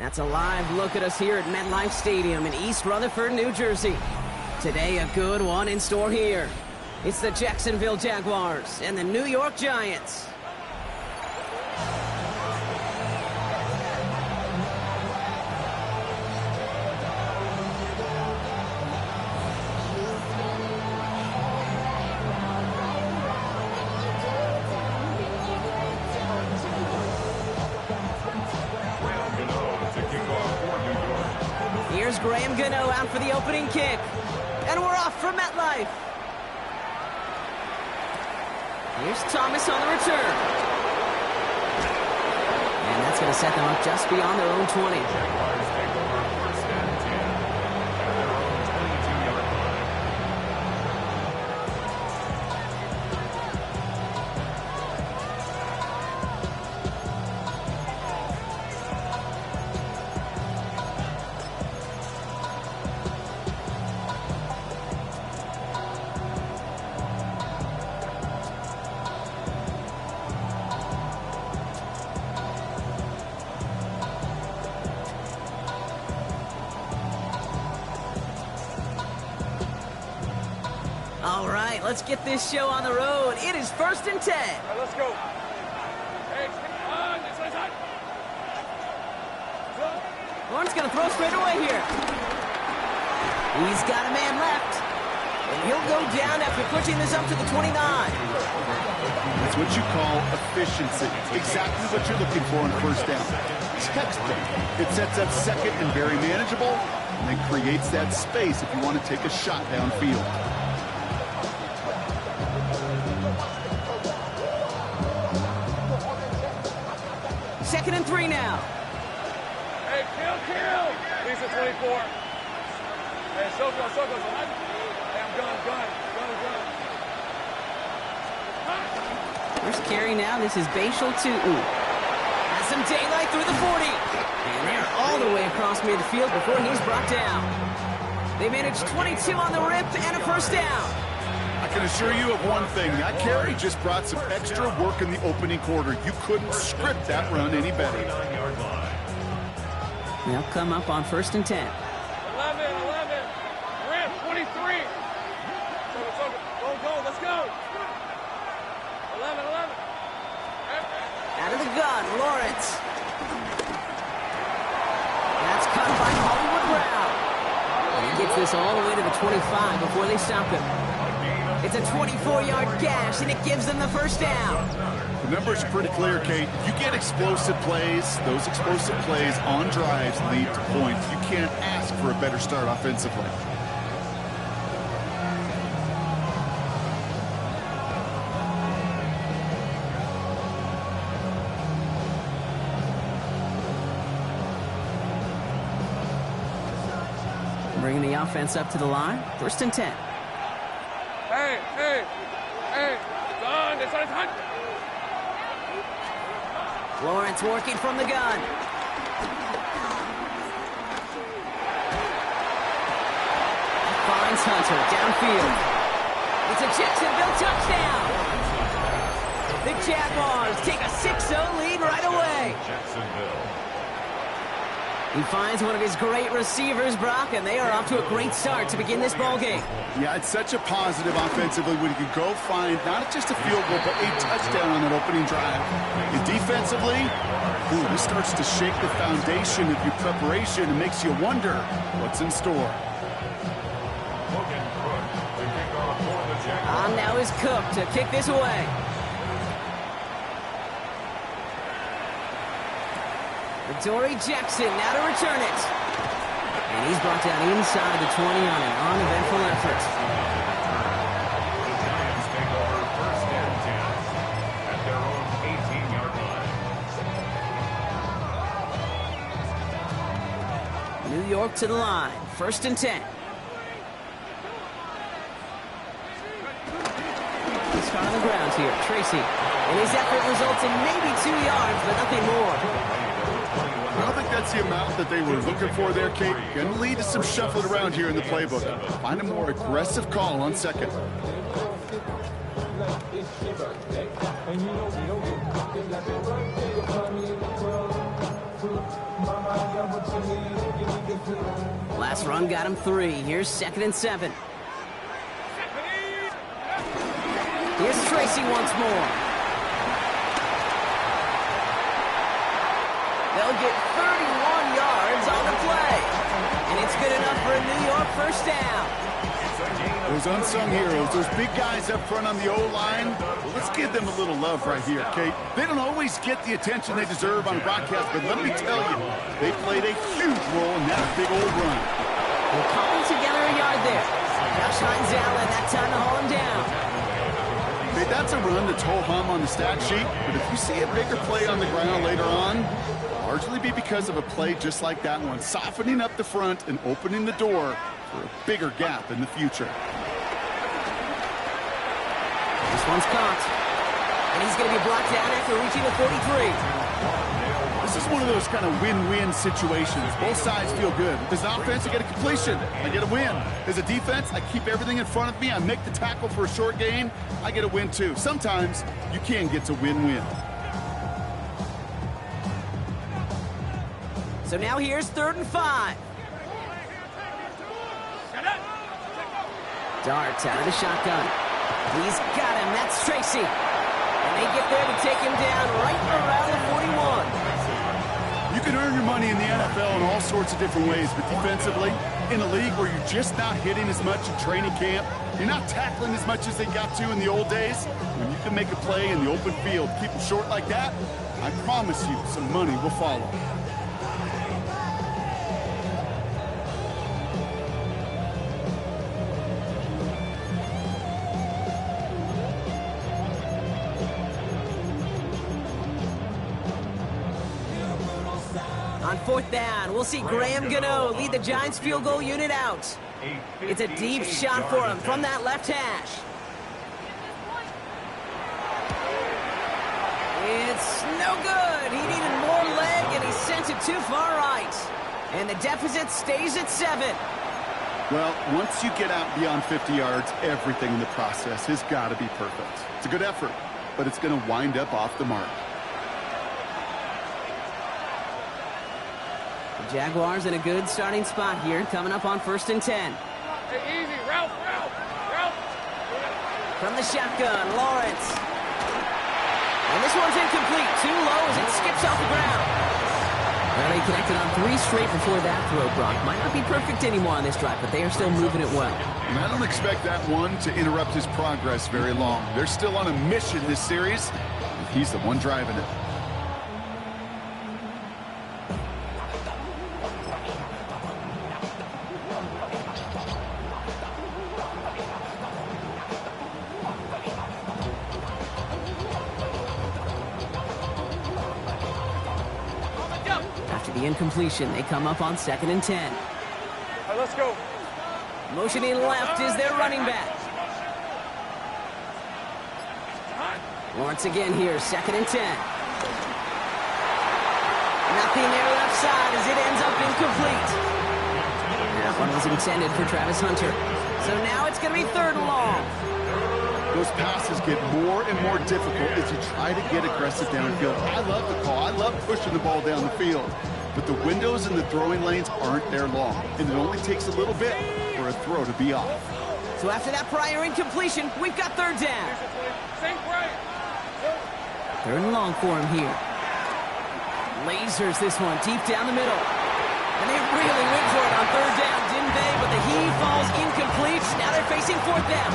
That's a live look at us here at MetLife Stadium in East Rutherford, New Jersey. Today, a good one in store here. It's the Jacksonville Jaguars and the New York Giants. Here's Graham Gano out for the opening kick. And we're off for MetLife. Here's Thomas on the return. And that's going to set them up just beyond their own 20. All right, let's get this show on the road. It is 1st and 10. All right, let's go. Hey, on, this is hot. Lawrence going to throw straight away here. He's got a man left. And he'll go down after pushing this up to the 29. That's what you call efficiency. Exactly what you're looking for on first down. Textbook. It sets up second and very manageable, and then creates that space if you want to take a shot downfield. 2nd and 3 now. Hey, kill. Lisa 24. Hey, Soko. Hey, I'm gun. First carry now. This is Bashal Tutu. Has some daylight through the 40. And they're all the way across midfield before he's brought down. They managed 22 on the rip and a first down. I can assure you of one thing. That carry just brought some extra work in the opening quarter. You couldn't script that run any better. They'll come up on 1st and 10. 11. Rip, 23. Go, let's go. 11. Out of the gun, Lawrence. That's cut by Hollywood Brown. And he gets this all the way to the 25 before they stop him. It's a 24-yard gash, and it gives them the first down. The numbers are pretty clear, Kate. You get explosive plays. Those explosive plays on drives lead to points. You can't ask for a better start offensively. Bringing the offense up to the line. 1st and 10. Hey. Gun, this is hot. Lawrence working from the gun. Finds Hunter downfield. It's a Jacksonville touchdown. The Jaguars take a 6-0 lead right away. He finds one of his great receivers, Brock, and they are off to a great start to begin this ball game. Yeah, it's such a positive offensively when you can go find not just a field goal, but a touchdown on that opening drive. And defensively, this starts to shake the foundation of your preparation and makes you wonder what's in store. On now is Cook to kick this away. Dory Jackson now to return it. And he's brought down inside the 20 on an uneventful effort. The Giants take over 1st and 10 at their own 18-yard line. New York to the line. 1st and 10. He's on the ground here. Tracy. And his effort results in maybe 2 yards, but nothing more. I don't think that's the amount that they were looking for there, Kate. Going to lead to some shuffling around here in the playbook. Find a more aggressive call on 2nd. Last run got him 3. Here's 2nd and 7. Here's Tracy once more. They'll get 31 yards on the play. And it's good enough for a New York first down. Those unsung heroes, those big guys up front on the O-line, well, let's give them a little love right here, Kate. They don't always get the attention they deserve on broadcast, but let me tell you, they played a huge role in that big old run. We'll cobble together a yard there. Josh Hines Allen, that time to haul him down. Hey, that's a run that's ho-hum on the stat sheet, but if you see a bigger play on the ground later on, largely be because of a play just like that one, softening up the front and opening the door for a bigger gap in the future. This one's caught. And he's going to be brought down after reaching the 43. This is one of those kind of win-win situations. Both sides feel good. As an offense, I get a completion. I get a win. As a defense, I keep everything in front of me. I make the tackle for a short gain. I get a win, too. Sometimes, you can get to win-win. So now here's 3rd and 5. Dart out of the shotgun. He's got him. That's Tracy. And they get there to take him down right around the 41. You can earn your money in the NFL in all sorts of different ways, but defensively, in a league where you're just not hitting as much in training camp, you're not tackling as much as they got to in the old days, when you can make a play in the open field, keep them short like that, I promise you some money will follow. On 4th down, we'll see Graham Gano lead the Giants field goal unit out. It's a deep shot for him from that left hash. It's no good. He needed more leg, and he sent it too far right. And the deficit stays at 7. Well, once you get out beyond 50 yards, everything in the process has got to be perfect. It's a good effort, but it's going to wind up off the mark. The Jaguars in a good starting spot here, coming up on 1st and 10. Hey, easy, Ralph. From the shotgun, Lawrence. And this one's incomplete. Too low as it skips off the ground. Well, they connected on 3 straight before that throw, Brock. Might not be perfect anymore on this drive, but they are still moving it well. And I don't expect that one to interrupt his progress very long. They're still on a mission this series, and he's the one driving it. The incompletion, they come up on 2nd and 10. All right, let's go. Motioning left is their running back. Lawrence again here, 2nd and 10. Nothing there left side as it ends up incomplete. That one was intended for Travis Hunter. So now it's going to be 3rd and long. Those passes get more and more difficult as you try to get aggressive downfield. I love the call. I love pushing the ball down the field. But the windows in the throwing lanes aren't there long, and it only takes a little bit for a throw to be off. So after that prior incompletion, we've got 3rd down. 3rd and long for him here. Lasers this one deep down the middle. And they really went for it on 3rd down, didn't they? But the heave falls incomplete. Now they're facing 4th down.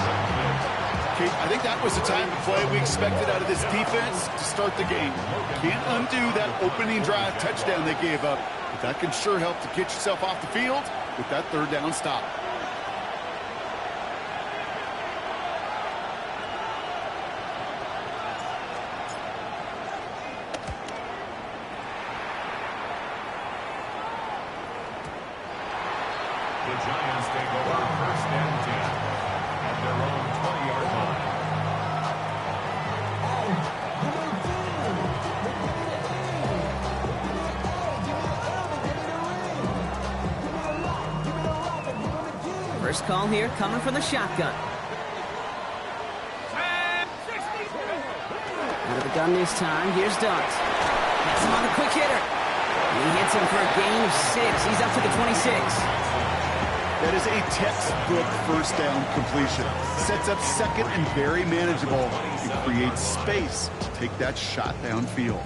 I think that was the time to play we expected out of this defense to start the game. Can't undo that opening drive touchdown they gave up, but that can sure help to get yourself off the field with that 3rd down stop. The Giants take over 1st and 10 at their own 20-yard line. First call here coming from the shotgun. Out of the gun this time. Here's Dart. Has him on the quick hitter. He hits him for a gain of 6. He's up to the 26. That is a textbook first down completion. Sets up second and very manageable. It creates space to take that shot downfield.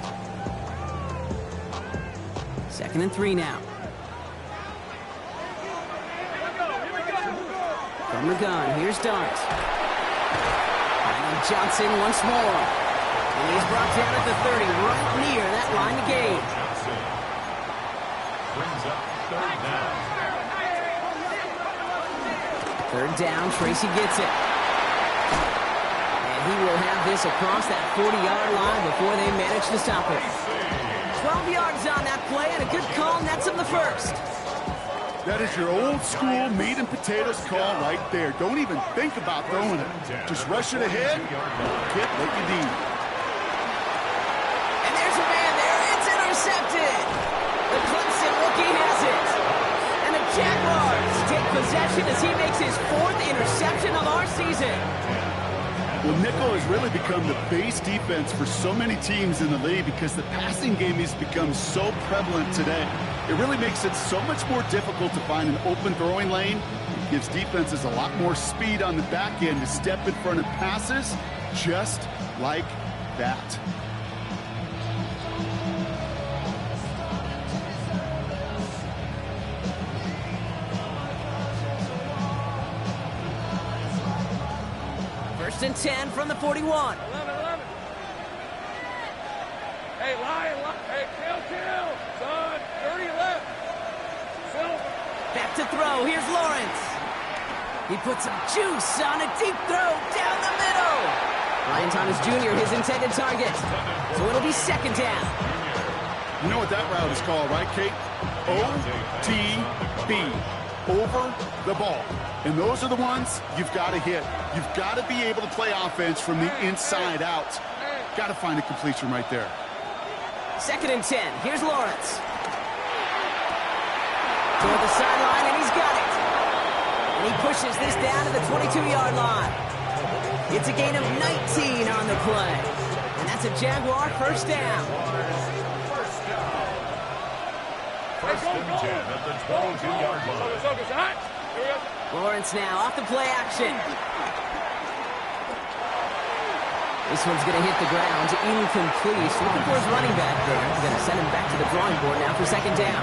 2nd and 3 now. From the gun, here's Dart. And Johnson once more. And he's brought down at the 30, right near that line of gain. Brings up 3rd down. 3rd down, Tracy gets it. And he will have this across that 40-yard line before they manage to stop it. 12 yards on that play, and a good call nets him the first. That is your old school meat and potatoes call right there. Don't even think about throwing it. Just rush it ahead, get what you need. And there's a man there. It's intercepted. The Clemson rookie has it. And the Jaguars take possession as he makes his 4th interception of our season. Well, nickel has really become the base defense for so many teams in the league because the passing game has become so prevalent today. It really makes it so much more difficult to find an open throwing lane. It gives defenses a lot more speed on the back end to step in front of passes just like that. First and 10 from the 41. 11. Hey, Lion. Hey, kill. Son, 30 left. Silver. Back to throw. Here's Lawrence. He puts some juice on a deep throw down the middle. Ryan Thomas Jr., his intended target. So it'll be 2nd down. You know what that route is called, right, Kate? OTB. Over the ball. And those are the ones you've got to hit. You've got to be able to play offense from the inside out. Got to find a completion right there. 2nd and 10. Here's Lawrence. Toward the sideline, and he's got it. And he pushes this down to the 22-yard line. It's a gain of 19 on the play. And that's a Jaguar first down. First and 10 at the 22-yard line. Lawrence now off the play action. This one's going to hit the ground. Incomplete. Looking for his running back there. Going to send him back to the drawing board now for 2nd down.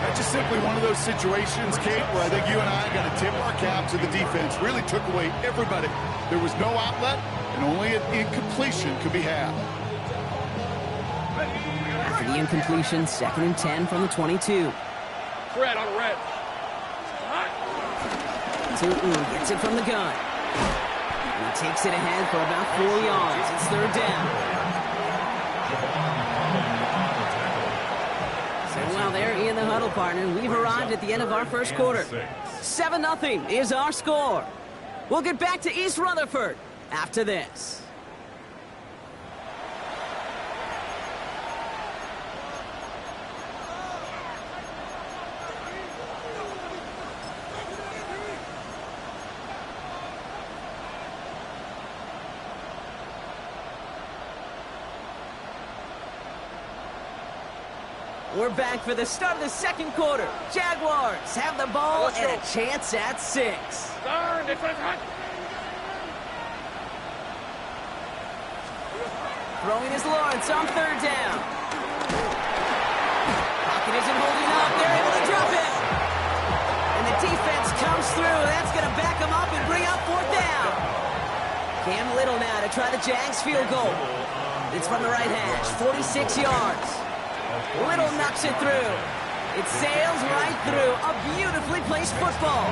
That's just simply one of those situations, Kate, where I think you and I got to tip our cap to the defense. Really took away everybody. There was no outlet, and only an incompletion could be had. After the incompletion, 2nd and 10 from the 22. Red on red. Tootin gets it from the gun. He takes it ahead for about 4 yards. It's 3rd down. So while they're in the huddle, partner, we've arrived at the end of our first quarter. 7-0 is our score. We'll get back to East Rutherford after this. We're back for the start of the 2nd quarter. Jaguars have the ball and a chance at 6. Throwing is Lawrence on 3rd down. Pocket isn't holding up. They're able to drop it. And the defense comes through. That's going to back them up and bring up 4th down. Cam Little now to try the Jags field goal. It's from the right hash, 46 yards. Little knocks it through. It sails right through. A beautifully placed football.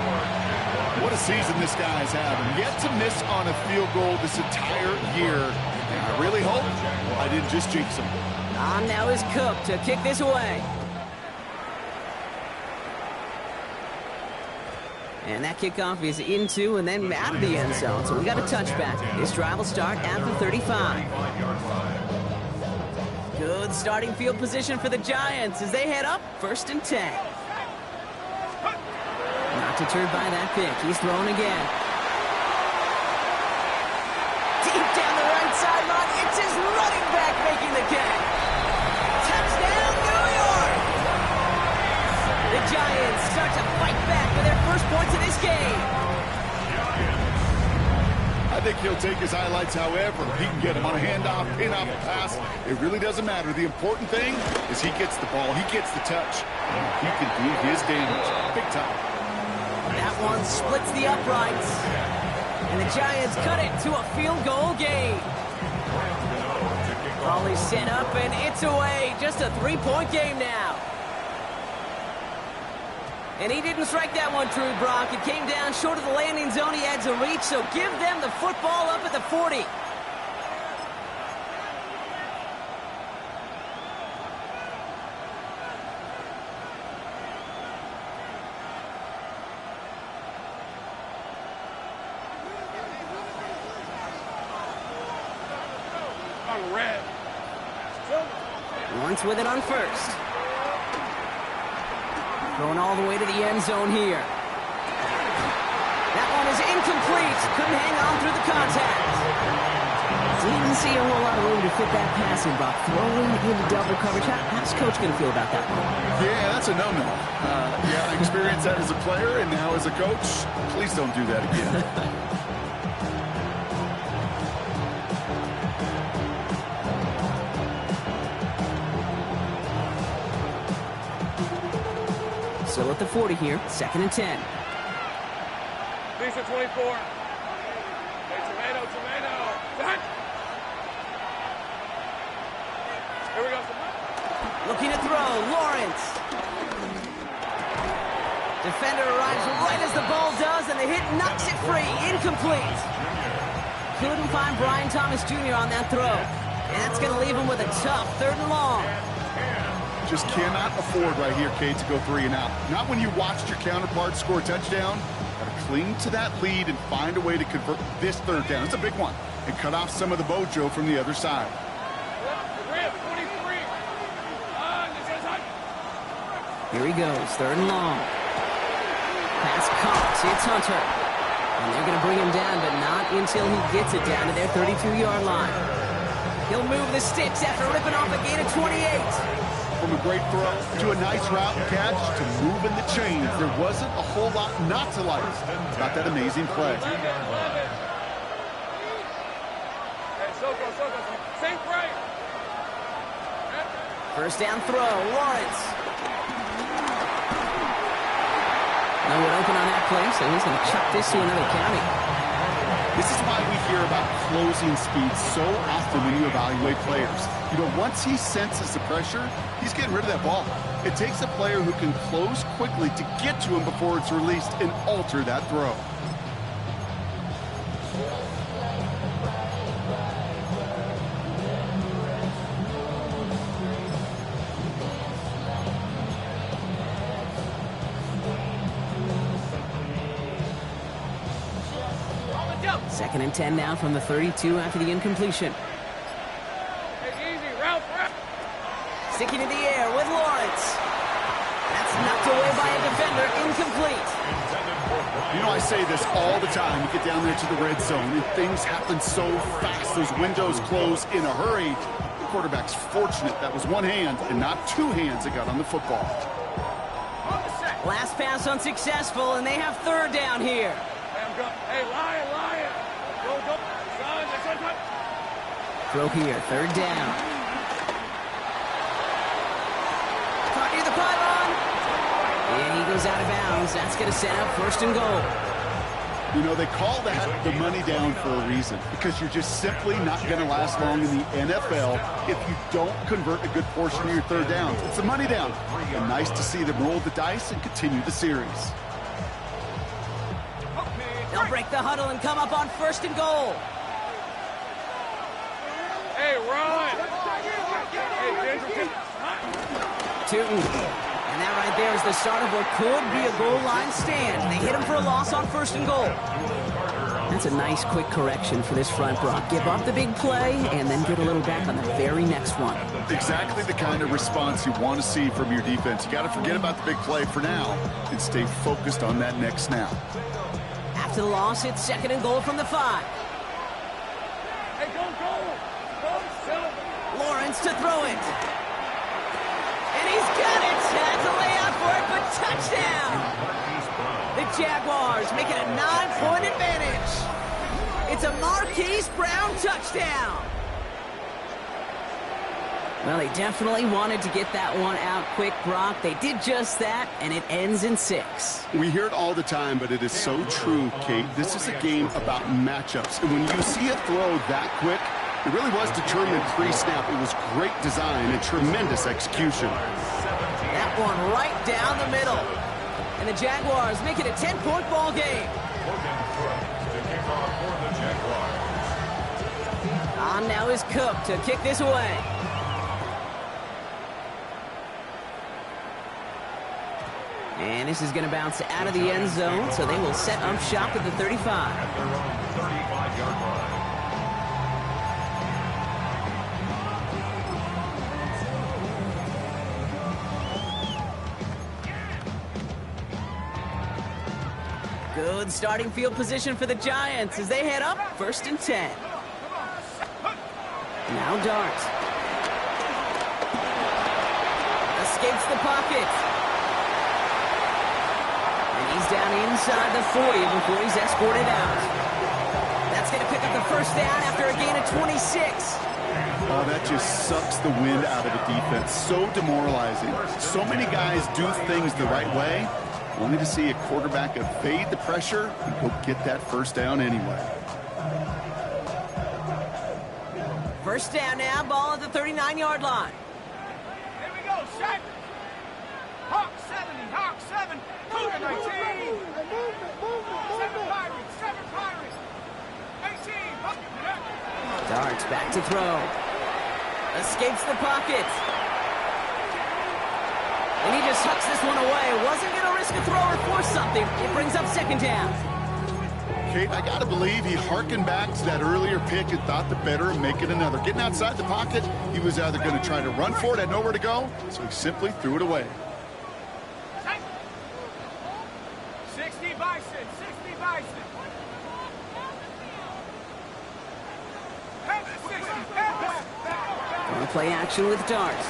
What a season this guy's having. Yet to miss on a field goal this entire year. And I really hope I didn't just jinx him. On now is Cook to kick this away. And that kickoff is into and then out of the end zone. So we got a touchback. This drive will start at the 35. Good starting field position for the Giants as they head up 1st and 10. Not deterred by that pick. He's thrown again. Deep down the right sideline. It's his running back making the catch. Touchdown, New York! back for their first points of this game. I think he'll take his highlights however he can get them on a handoff, pin-off, a pass. It really doesn't matter. The important thing is he gets the ball, he gets the touch, and he can do his damage big time. That one splits the uprights. And the Giants cut it to a field goal game. Raleigh set up, and it's away. Just a 3-point game now. And he didn't strike that one true, Brock. It came down short of the landing zone. He had to reach, so give them the football up at the 40. On red. Lawrence with it on first. Going all the way to the end zone here. That one is incomplete. Couldn't hang on through the contact. Didn't see a whole lot of room to fit that pass in, Brock. Throwing into double coverage. How's Coach going to feel about that one? Yeah, that's a no-no. Yeah, I experienced that as a player, and now as a coach, please don't do that again. Still at the 40 here, 2nd and 10. Lisa 24. Hey, tomato. Touch. Here we go. Looking to throw, Lawrence. Defender arrives right as the ball does, and the hit knocks it free. Incomplete. Couldn't find Brian Thomas Jr. on that throw. And that's going to leave him with a tough 3rd and long. Just cannot afford right here, Kate, to go 3 and out. Not when you watched your counterpart score a touchdown. Got to cling to that lead and find a way to convert this 3rd down. It's a big one. And cut off some of the mojo from the other side. Here he goes, 3rd and long. Pass caught. It's Hunter. And they're going to bring him down, but not until he gets it down to their 32-yard line. He'll move the sticks after ripping off a gain of 28. From a great throw to a nice route catch to moving the chains, there wasn't a whole lot not to like about that amazing play. First down throw, Lawrence. No one open on that play, so he's going to chuck this to another county. This is why we hear about closing speed so often when you evaluate players. You know, once he senses the pressure, he's getting rid of that ball. It takes a player who can close quickly to get to him before it's released and alter that throw. Second and 10 now from the 32 after the incompletion. Sticking in the air with Lawrence. That's knocked away by a defender, incomplete. You know, I say this all the time. You get down there to the red zone, and things happen so fast. Those windows close in a hurry. The quarterback's fortunate that was one hand and not 2 hands that got on the football. Last pass unsuccessful, and they have 3rd down here. Hey, Lion. Go. Throw here, 3rd down. Caught near the pylon. And he goes out of bounds. That's going to set up 1st and goal. You know, they call that the money down for a reason, because you're just simply not going to last long in the NFL if you don't convert a good portion of your 3rd downs. It's a money down. And nice to see them roll the dice and continue the series. They'll break the huddle and come up on 1st and goal. Hey, run! Hey, Tootin. And that right there is the start of what could be a goal line stand. They hit him for a loss on 1st and goal. That's a nice quick correction for this front, Brock. Give up the big play and then get a little back on the very next one. Exactly the kind of response you want to see from your defense. You got to forget about the big play for now and stay focused on that next snap. After the loss, it's 2nd and goal from the 5. Hey, go! Lawrence to throw it. And he's got it. That's a layout for it, but touchdown. Jaguars make it a 9-point advantage. It's a Marquise Brown touchdown. Well, they definitely wanted to get that one out quick, Brock. They did just that, and it ends in 6. We hear it all the time, but it is so true, Kate. This is a game about matchups. And when you see a throw that quick, it really was determined pre-snap. It was great design and tremendous execution. That one right down the middle. And the Jaguars make it a 10-point ball game. On now is Cook to kick this away. And this is going to bounce out of the end zone, so they will set up shop at the 35. At their own 35-yard line. Good starting field position for the Giants as they head up 1st and 10. Now Dart. Escapes the pocket. He's down inside the 40 before he's escorted out. That's going to pick up the first down after a gain of 26. Oh, that just sucks the wind out of a defense. So demoralizing. So many guys do things the right way, only to see a quarterback evade the pressure and go get that first down anyway. First down now, ball at the 39-yard line. Here we go, set. Hawk 70, Hawk 7, Cougar 19. 7 Pirates, 7 Pirates. 18, Bucket. Darts back to throw. Escapes the pocket. And he just hucks this one away. Wasn't going to risk a throw or force something. It brings up 2nd down. Kate, I got to believe he harkened back to that earlier pick and thought the better of making another. Getting outside the pocket, he was either going to try to run for it, had nowhere to go, so he simply threw it away. 60 Bison, 60 Bison. Going to play action with Darts.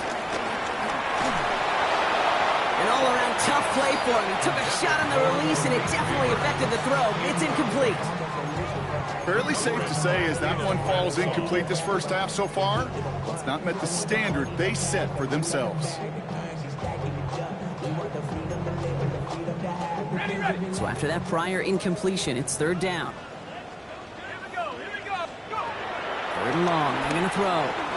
An all-around tough play for him. He took a shot on the release, and it definitely affected the throw. It's incomplete. Fairly safe to say as that one falls incomplete this first half so far, it's not met the standard they set for themselves. So after that prior incompletion, it's 3rd down. Here we go, 3rd and long, they're going to throw.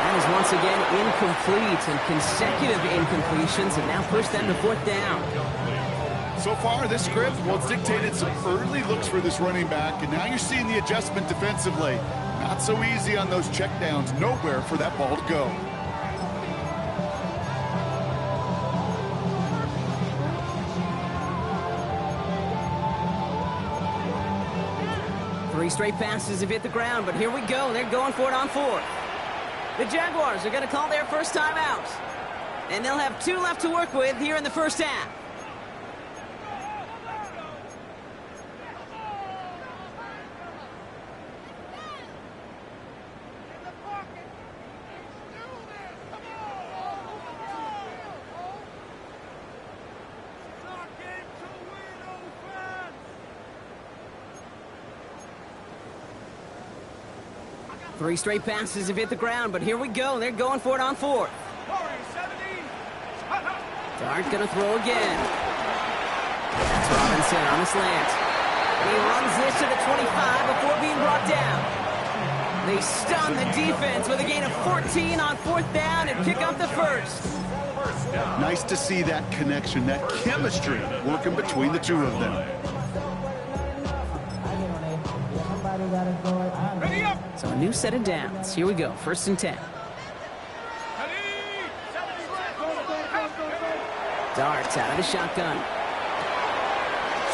That is once again incomplete, and consecutive incompletions have now pushed them to 4th down. So far, this script, well, it's dictated some early looks for this running back, and now you're seeing the adjustment defensively. Not so easy on those checkdowns. Nowhere for that ball to go. Three straight passes have hit the ground, but here we go. They're going for it on 4th. The Jaguars are going to call their first time out. And they'll have 2 left to work with here in the first half. Three straight passes have hit the ground, but here we go. They're going for it on 4th. Dart gonna throw again. That's Robinson on the slant. He runs this to the 25 before being brought down. They stun the defense with a gain of 14 on 4th down and pick up the first. Nice to see that connection, that chemistry working between the two of them. Ready up. So a new set of downs. Here we go. 1st and 10. Darts out of the shotgun.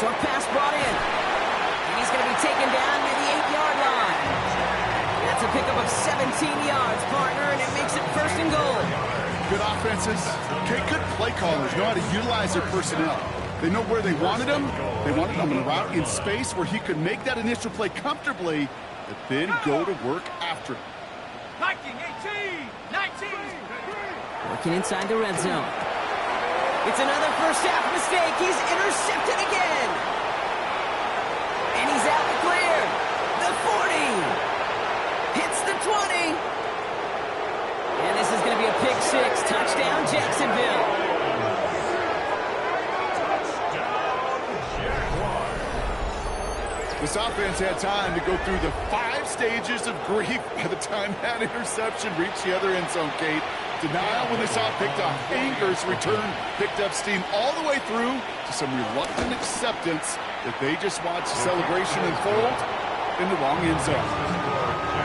Short pass brought in. And he's going to be taken down near the 8-yard line. That's a pickup of 17 yards, partner, and it makes it 1st and goal. Good offenses. Okay, good play callers know how to utilize their personnel. They know where they wanted him. They wanted him in a route in space where he could make that initial play comfortably, but then go to work after it. 19, 18, 19. Working inside the red zone. It's another first half mistake. He's intercepted again. And he's out the clear. The 40. Hits the 20. And this is going to be a pick six. Touchdown, Jacksonville. This offense had time to go through the 5 stages of grief by the time that interception reached the other end zone, Kate. Denial when they saw it picked off. Anger's return picked up steam all the way through to some reluctant acceptance that they just watched the celebration unfold in the wrong end zone.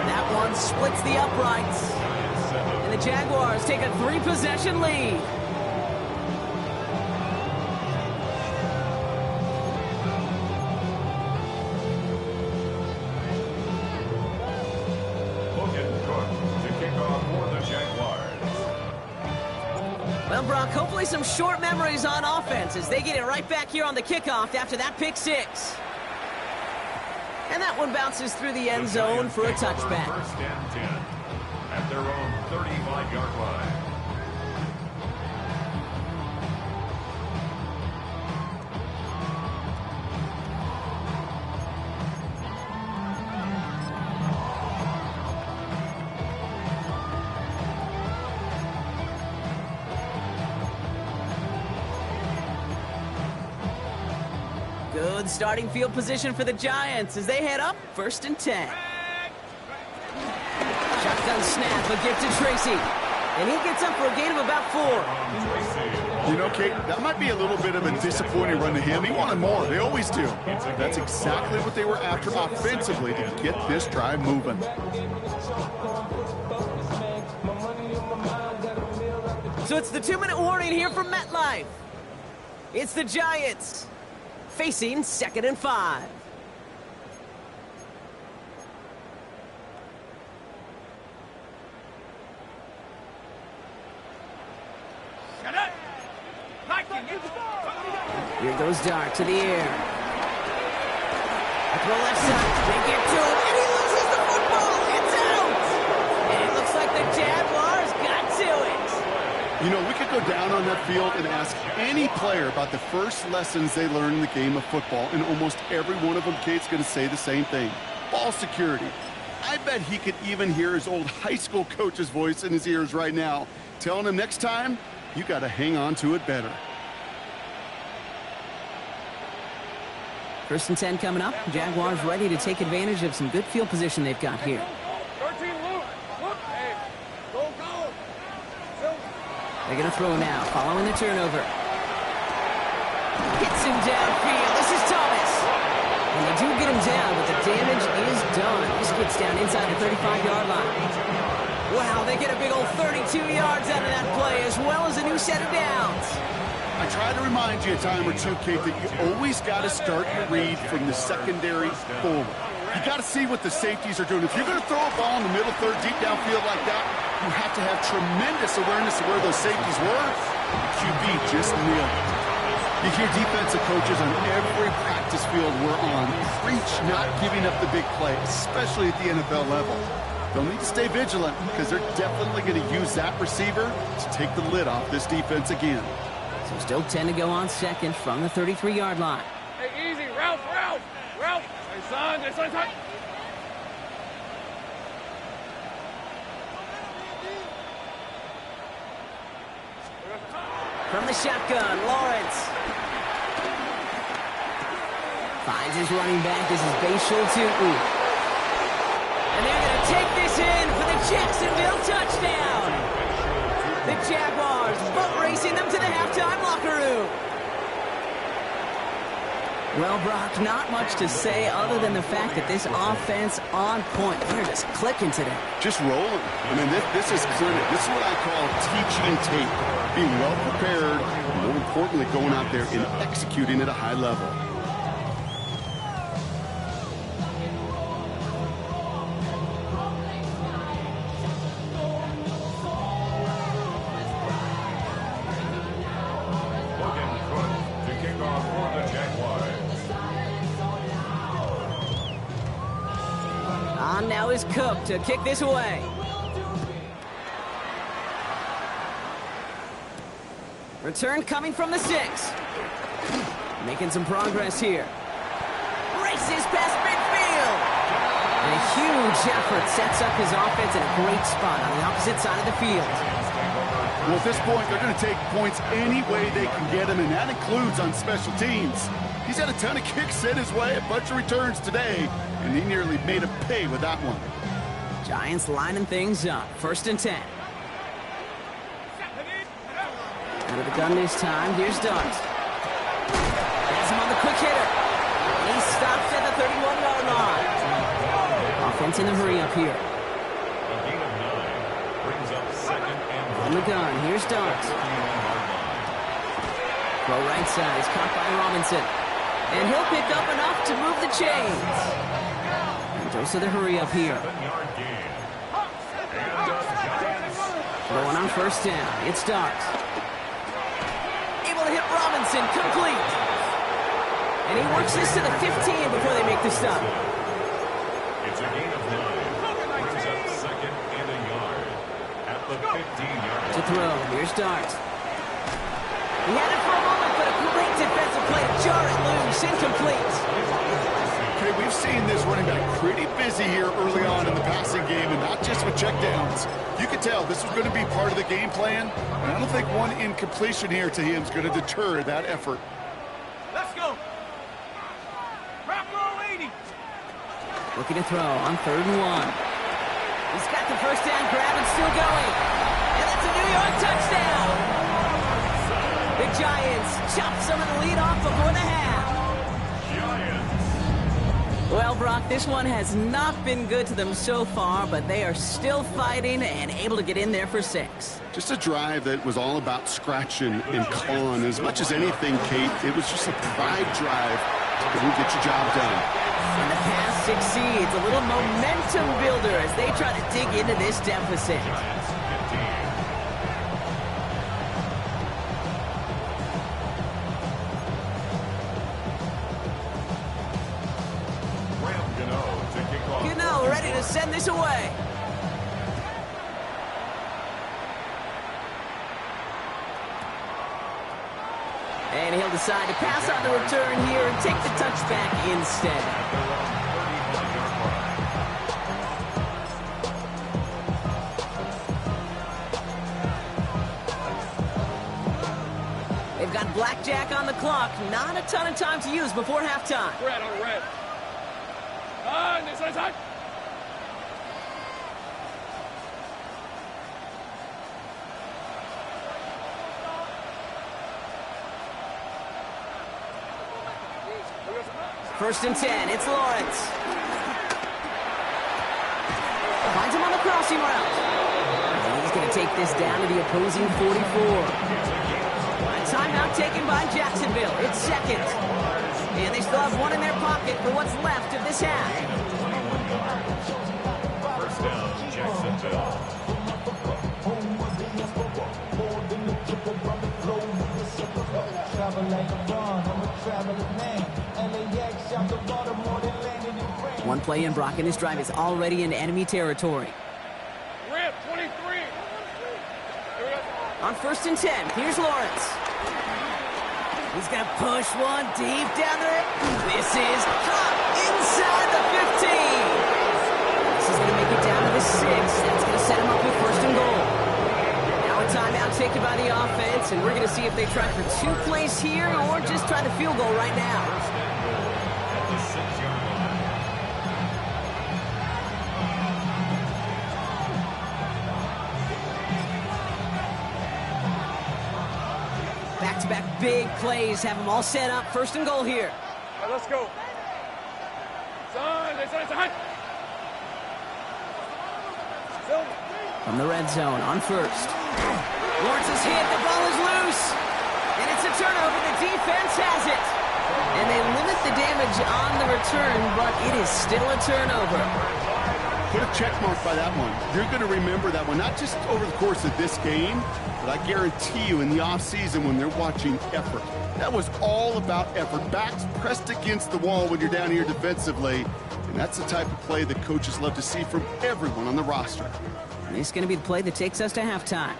That one splits the uprights. And the Jaguars take a 3-possession lead. Well, Brock, hopefully some short memories on offense as they get it right back here on the kickoff after that pick six. And that one bounces through the end zone for a touchback. First and 10 at their own 35-yard line. Good starting field position for the Giants as they head up 1st and 10. Shotgun snap, a gift to Tracy. And he gets up for a gain of about 4. You know, Kate, that might be a little bit of a disappointing run to him. He wanted more. They always do. That's exactly what they were after offensively to get this drive moving. So it's the 2-minute warning here from MetLife. It's the Giants facing 2nd and 5. Here goes Dart to the air. At the left side, they get to him, and he loses the football. It's out! And it looks like the Jaguars got to it. You know, we could go down on that field and ask any player about the first lessons they learned in the game of football, and almost every one of them, Kate's going to say the same thing. Ball security. I bet he could even hear his old high school coach's voice in his ears right now, telling him next time, you got to hang on to it better. 1st and 10 coming up. Jaguars ready to take advantage of some good field position they've got here. 13, Luke. Look, hey. Go. They're going to throw now, following the turnover. Hits him downfield. This is Thomas. And they do get him down, but the damage is done. This gets down inside the 35-yard line. Wow, they get a big old 32 yards out of that play, as well as a new set of downs. I try to remind you a time or two, Kate, that you always got to start your read from the secondary forward. You got to see what the safeties are doing. If you're going to throw a ball in the middle third, deep downfield like that, you have to have tremendous awareness of where those safeties were. QB just nailed it. You hear defensive coaches on every practice field we're on preach not giving up the big play, especially at the NFL level. They'll need to stay vigilant because they're definitely going to use that receiver to take the lid off this defense again. So still 10 to go on second from the 33-yard line. Hey, easy. Ralph. Hey, son. From the shotgun, Lawrence. Finds his running back. This is Bashal Tutu. And they're going to take this in for the Jacksonville touchdown. The Jaguars boat racing them to the halftime locker room. Well, Brock, not much to say other than the fact that this offense on point. They're just clicking today. Just rolling. I mean, this is clinic. This is what I call teaching tape. Being well prepared, and more importantly, going out there and executing at a high level. On now is Cook to kick this away. Return coming from the 6. Making some progress here. Races past midfield. And a huge effort sets up his offense in a great spot on the opposite side of the field. Well, at this point, they're going to take points any way they can get them, and that includes on special teams. He's had a ton of kicks sent his way, a bunch of returns today, and he nearly made him pay with that one. Giants lining things up. 1st and 10. Out of the gun this time. Here's Duggs. Has him on the quick hitter. He stops at the 31-yard line. Offense in the hurry up here. A gain of 9 brings up 2nd and 1. On the gun. Here's Duggs. Throw right side is caught by Robinson. And he'll pick up enough to move the chains. And goes to the hurry up here. 7-yard gain. Throwing on 1st down. It's Duggs. Able to hit Robinson. Complete. And he works this to the 15 before they make the stop. It's a gain of 9. Brings up 2nd and a yard. At the 15-yard line. To throw. Here's Duggs. He had it for a moment, but a great defensive play to jar it loose. Incomplete. Okay, we've seen this running back pretty busy here early on in the passing game, and not just with checkdowns. You can tell this was going to be part of the game plan, and I don't think one incompletion here to him is going to deter that effort. Let's go. Wrap roll 80. Looking to throw on 3rd and 1. He's got the 1st down grab and still going. And that's a New York touchdown. The Giants chop some of the lead off before the half. Well, Brock, this one has not been good to them so far, but they are still fighting and able to get in there for 6. Just a drive that was all about scratching and clawing. As much as anything, Kate, it was just a pride drive that will get your job done. And the pass succeeds. A little momentum builder as they try to dig into this deficit. Ready to send this away. And he'll decide to pass on the return here and take the touchback instead. They've got blackjack on the clock. Not a ton of time to use before halftime. Red on red. Inside. First and 10, it's Lawrence. Finds him on the crossing route. And he's going to take this down to the opposing 44. A timeout taken by Jacksonville. It's 2nd. And they still have one in their pocket for what's left of this half. 1st down, Jacksonville. One play in, Brock, and this drive is already in enemy territory. Red 23. On 1st and 10, here's Lawrence. He's going to push one deep down there. This is caught inside the 15. This is going to make it down to the 6. That's going to set him up with 1st and goal. Now a timeout taken by the offense, and we're going to see if they try for 2 plays here or just try the field goal right now. At the 6-yard line. Back-to-back big plays have them all set up. 1st and goal here. All right, let's go. Son. From the red zone on 1st. Lawrence is hit. The ball is loose. And it's a turnover. The defense has it. And they limit the damage on the return, but it is still a turnover. Put a check mark by that one. You're going to remember that one, not just over the course of this game, but I guarantee you in the offseason when they're watching effort. That was all about effort. Backs pressed against the wall when you're down here defensively. And that's the type of play that coaches love to see from everyone on the roster. And this is going to be the play that takes us to halftime.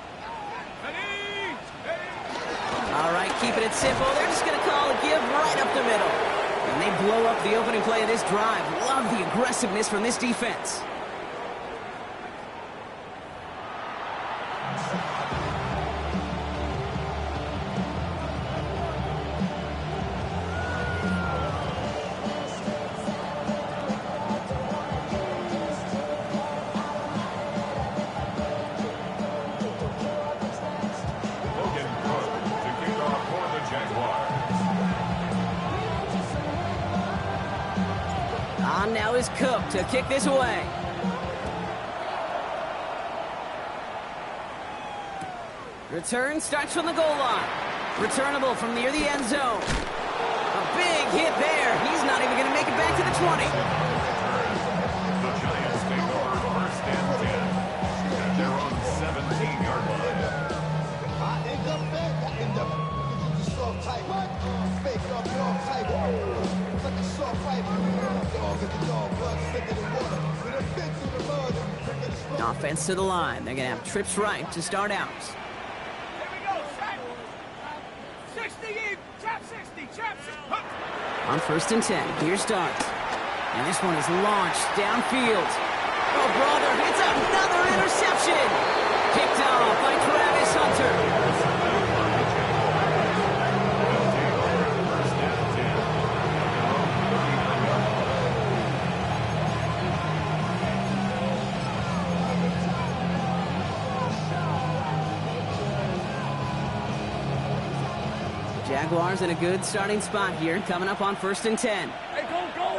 All right, keeping it simple. They're just going to call a give right up the middle. And they blow up the opening play of this drive. Love the aggressiveness from this defense. On now is Cook to kick this away. Return starts from the goal line. Returnable from near the end zone. A big hit there. He's not even going to make it back to the 20. The Giants take over first and 10 at their own 17-yard line. Offense to the line. They're going to have trips right to start out. Here we go, set. 60 in, chop 60, chop 60. On first and 10, here starts. And this one is launched downfield. Oh, brother, it's another interception. Picked off by Travis Hunter. Jaguars in a good starting spot here, coming up on first and 10. Hey, go, go.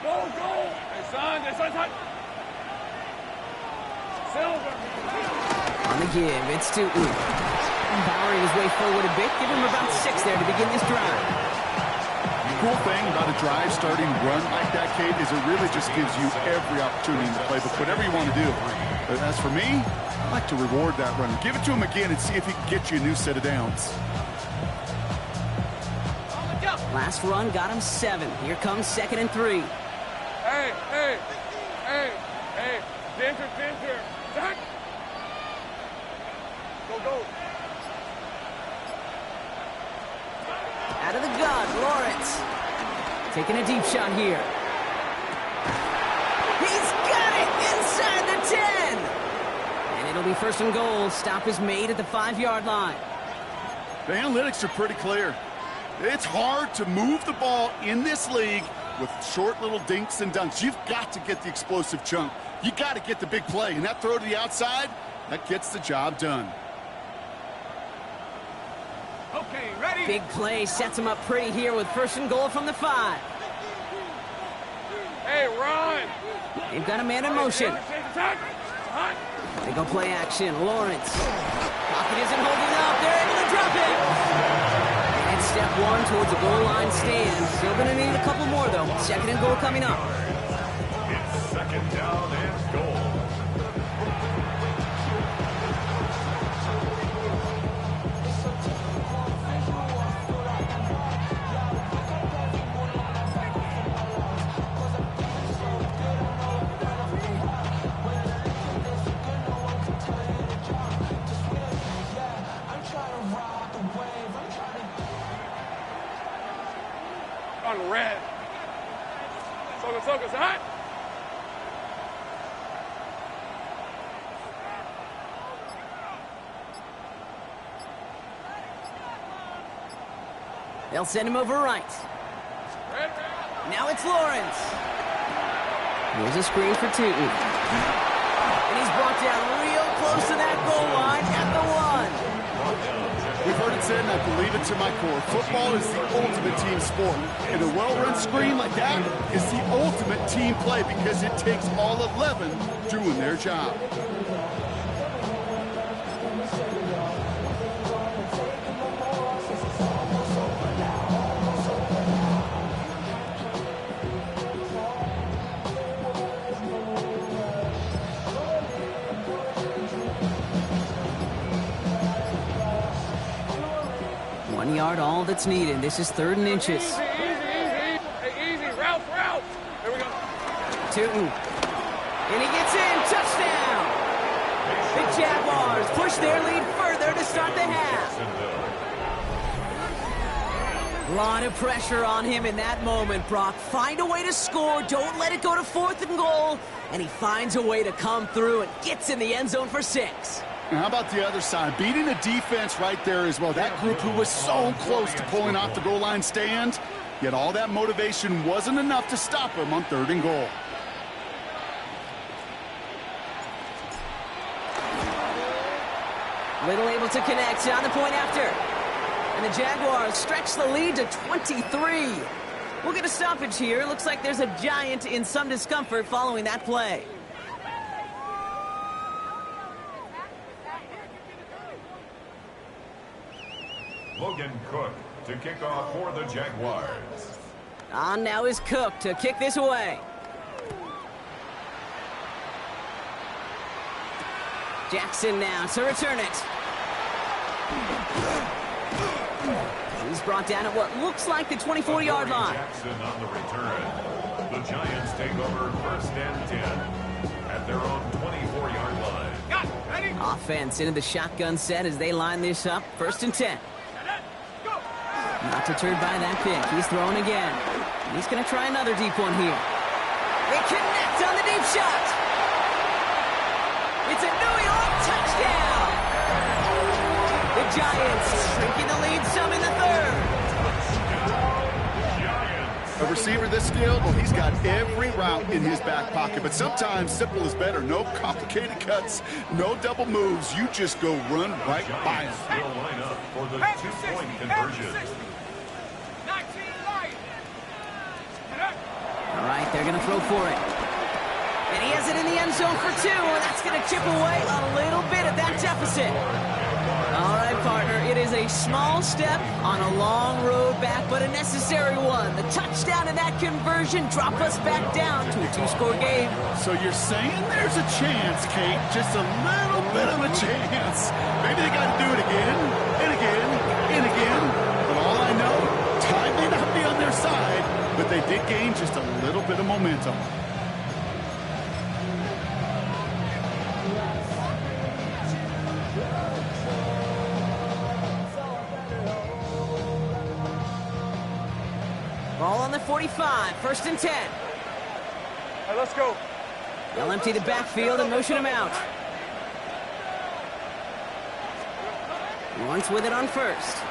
Go, go. Hey, son. Silver. On the give, it's to powering his way forward a bit. Give him about 6 there to begin this drive. The cool thing about a drive starting run like that, Kate, is it really just gives you every opportunity in the playbook, whatever you want to do. But as for me, I like to reward that run. Give it to him again and see if he can get you a new set of downs. Last run got him 7. Here comes second and 3. Hey. Danger. Zach. Go. Out of the gun, Lawrence. Taking a deep shot here. He's got it inside the 10. And it'll be first and goal. Stop is made at the 5-yard line. The analytics are pretty clear. It's hard to move the ball in this league with short little dinks and dunks. You've got to get the explosive chunk. You got to get the big play. And that throw to the outside, that gets the job done. Okay, ready? Big play sets him up pretty here with first and goal from the 5. Hey, run. They've got a man in motion. They go play action. Lawrence. Pocket isn't holding up. They're able to drop it. And step 1 towards the goal line stand. Still going to need a couple more, though. Second and goal coming up. It's second down and goal. On red. Focus, hot. They'll send him over right. Red. Now it's Lawrence. Here's a screen for Tootin. And he's brought down real close to that goal line at the 1. We've heard it said, and I believe it to my core, football is the ultimate team sport. And a well-run screen like that is the ultimate team play because it takes all 11 doing their job. Yard, all that's needed. This is 3rd and inches. Easy. Hey, easy. Route. There we go. Tootin. And he gets in. Touchdown. The Jaguars push their lead further to start the half. A lot of pressure on him in that moment, Brock. Find a way to score. Don't let it go to 4th and goal. And he finds a way to come through and gets in the end zone for 6. Now, how about the other side? Beating the defense right there as well. That group who was so close to pulling off the goal line stand, yet all that motivation wasn't enough to stop him on 3rd and goal. Little able to connect on the point after. And the Jaguars stretch the lead to 23. We'll get a stoppage here. Looks like there's a Giant in some discomfort following that play. Logan Cook to kick off for the Jaguars. On now is Cook to kick this away. Jackson now to return it. He's brought down at what looks like the 24-yard line. Jackson on the return. The Giants take over 1st and 10 at their own 24-yard line. Got it. Ready? Offense into the shotgun set as they line this up. 1st and 10. Go. Not deterred by that pick. He's throwing again. He's going to try another deep one here. They connect on the deep shot. It's a New York touchdown. The Giants shrinking the lead some in the 3rd. A receiver this skilled, well, he's got every route in his back pocket, but sometimes simple is better. No complicated cuts, no double moves. You just go run right by him. Will line up for the 2-point conversion. 19 light. All right, they're going to throw for it. And he has it in the end zone for 2, and that's going to chip away a little bit of that deficit. All right, partner, it is a small step on a long road back, but a necessary one. The touchdown and that conversion drop us back down to a 2-score game. So you're saying there's a chance, Kate, just a little bit of a chance. Maybe they got to do it again, and again, and again. But all I know, time may not be on their side, but they did gain just a little bit of momentum. Ball on the 45, 1st and 10. Hey, let's go. They'll empty the backfield and motion him out. Lawrence with it on 1st.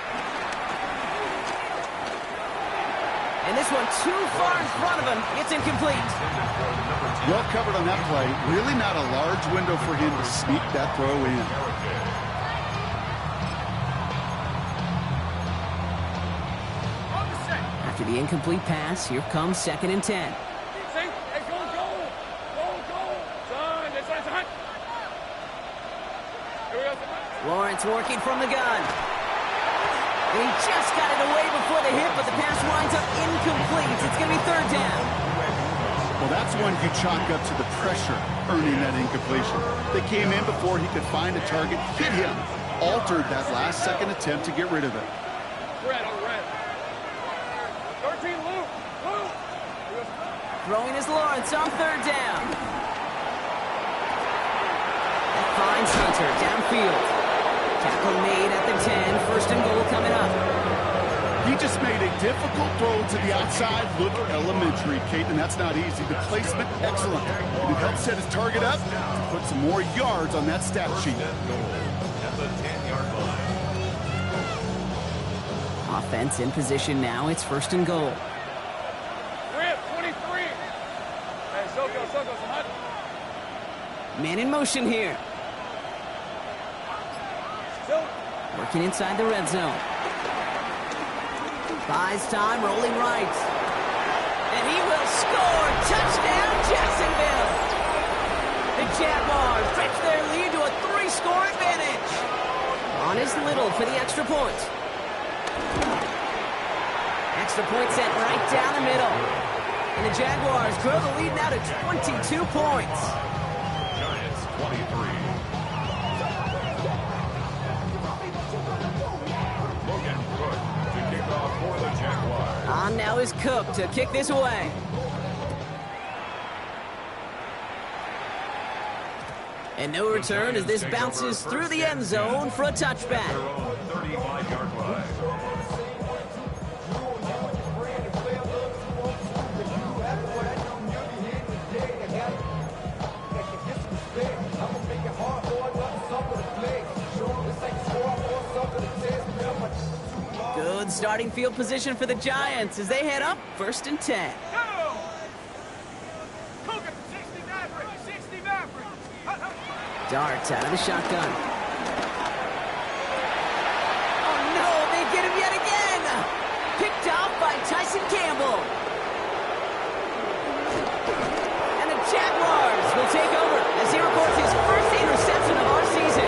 And this one too far in front of him. It's incomplete. Well covered on that play. Really not a large window for him to sneak that throw in. After the incomplete pass, here comes 2nd and 10. Hey, go. Son, this one's hot. Here we go, son. Lawrence working from the gun. And he just got it away before the hit, but the pass winds up incomplete. It's going to be 3rd down. Well, that's one you chalk up to the pressure earning that incompletion. They came in before he could find a target, hit him, altered that last-second attempt to get rid of it. Red. 13, Luke. Throwing is Lawrence on 3rd down. That finds Hunter downfield. Tackle made at the 10. 1st and goal coming up. He just made a difficult throw to the outside. Look elementary, Kate, and that's not easy. The placement, excellent. And it helped set his target up to put some more yards on that stat sheet. At the 10-yard line. Offense in position now. It's 1st and goal. Rip, 23. Hey, Soko, son, hot. Man in motion here. Working inside the red zone. Buys time, rolling right. And he will score. Touchdown, Jacksonville. The Jaguars stretch their lead to a 3-score advantage. On is Little for the extra point. Extra point sent right down the middle. And the Jaguars grow the lead now to 22 points. Giants 23. Logan Cook to kick off for the Jaguars. On now is Cook to kick this away. And no return as this bounces through the end zone for a touchback. 35-yard line. starting field position for the Giants as they head up 1st and 10. Go! Cougar, 60 Maverick, 60 Maverick. Darts out of the shotgun. Oh no, they get him yet again! Picked off by Tyson Campbell. And the Jaguars will take over as he records his first interception of our season.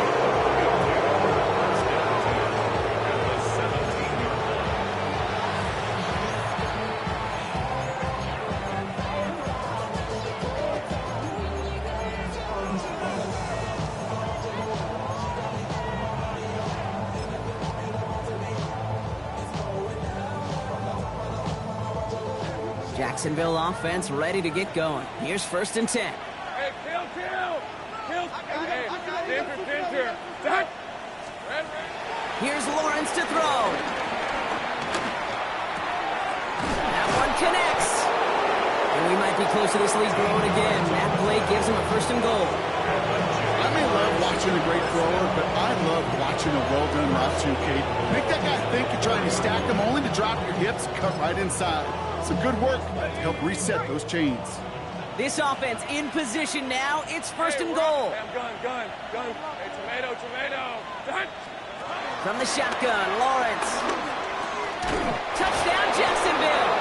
Jacksonville offense ready to get going. Here's 1st and 10. Hey, kill! Hey, pincher. That. Red. Here's Lawrence to throw. That one connects. And we might be close to this lead growing again. That play gives him a 1st and goal. I may love watching a great thrower, but I love watching a well-done route too, Kate. Make that guy think you're trying to stack him only to drop your hips and cut right inside. Some good work to help reset those chains. This offense in position now. It's 1st and goal. Gun. Hey, tomato. Done. From the shotgun, Lawrence. Touchdown, Jacksonville.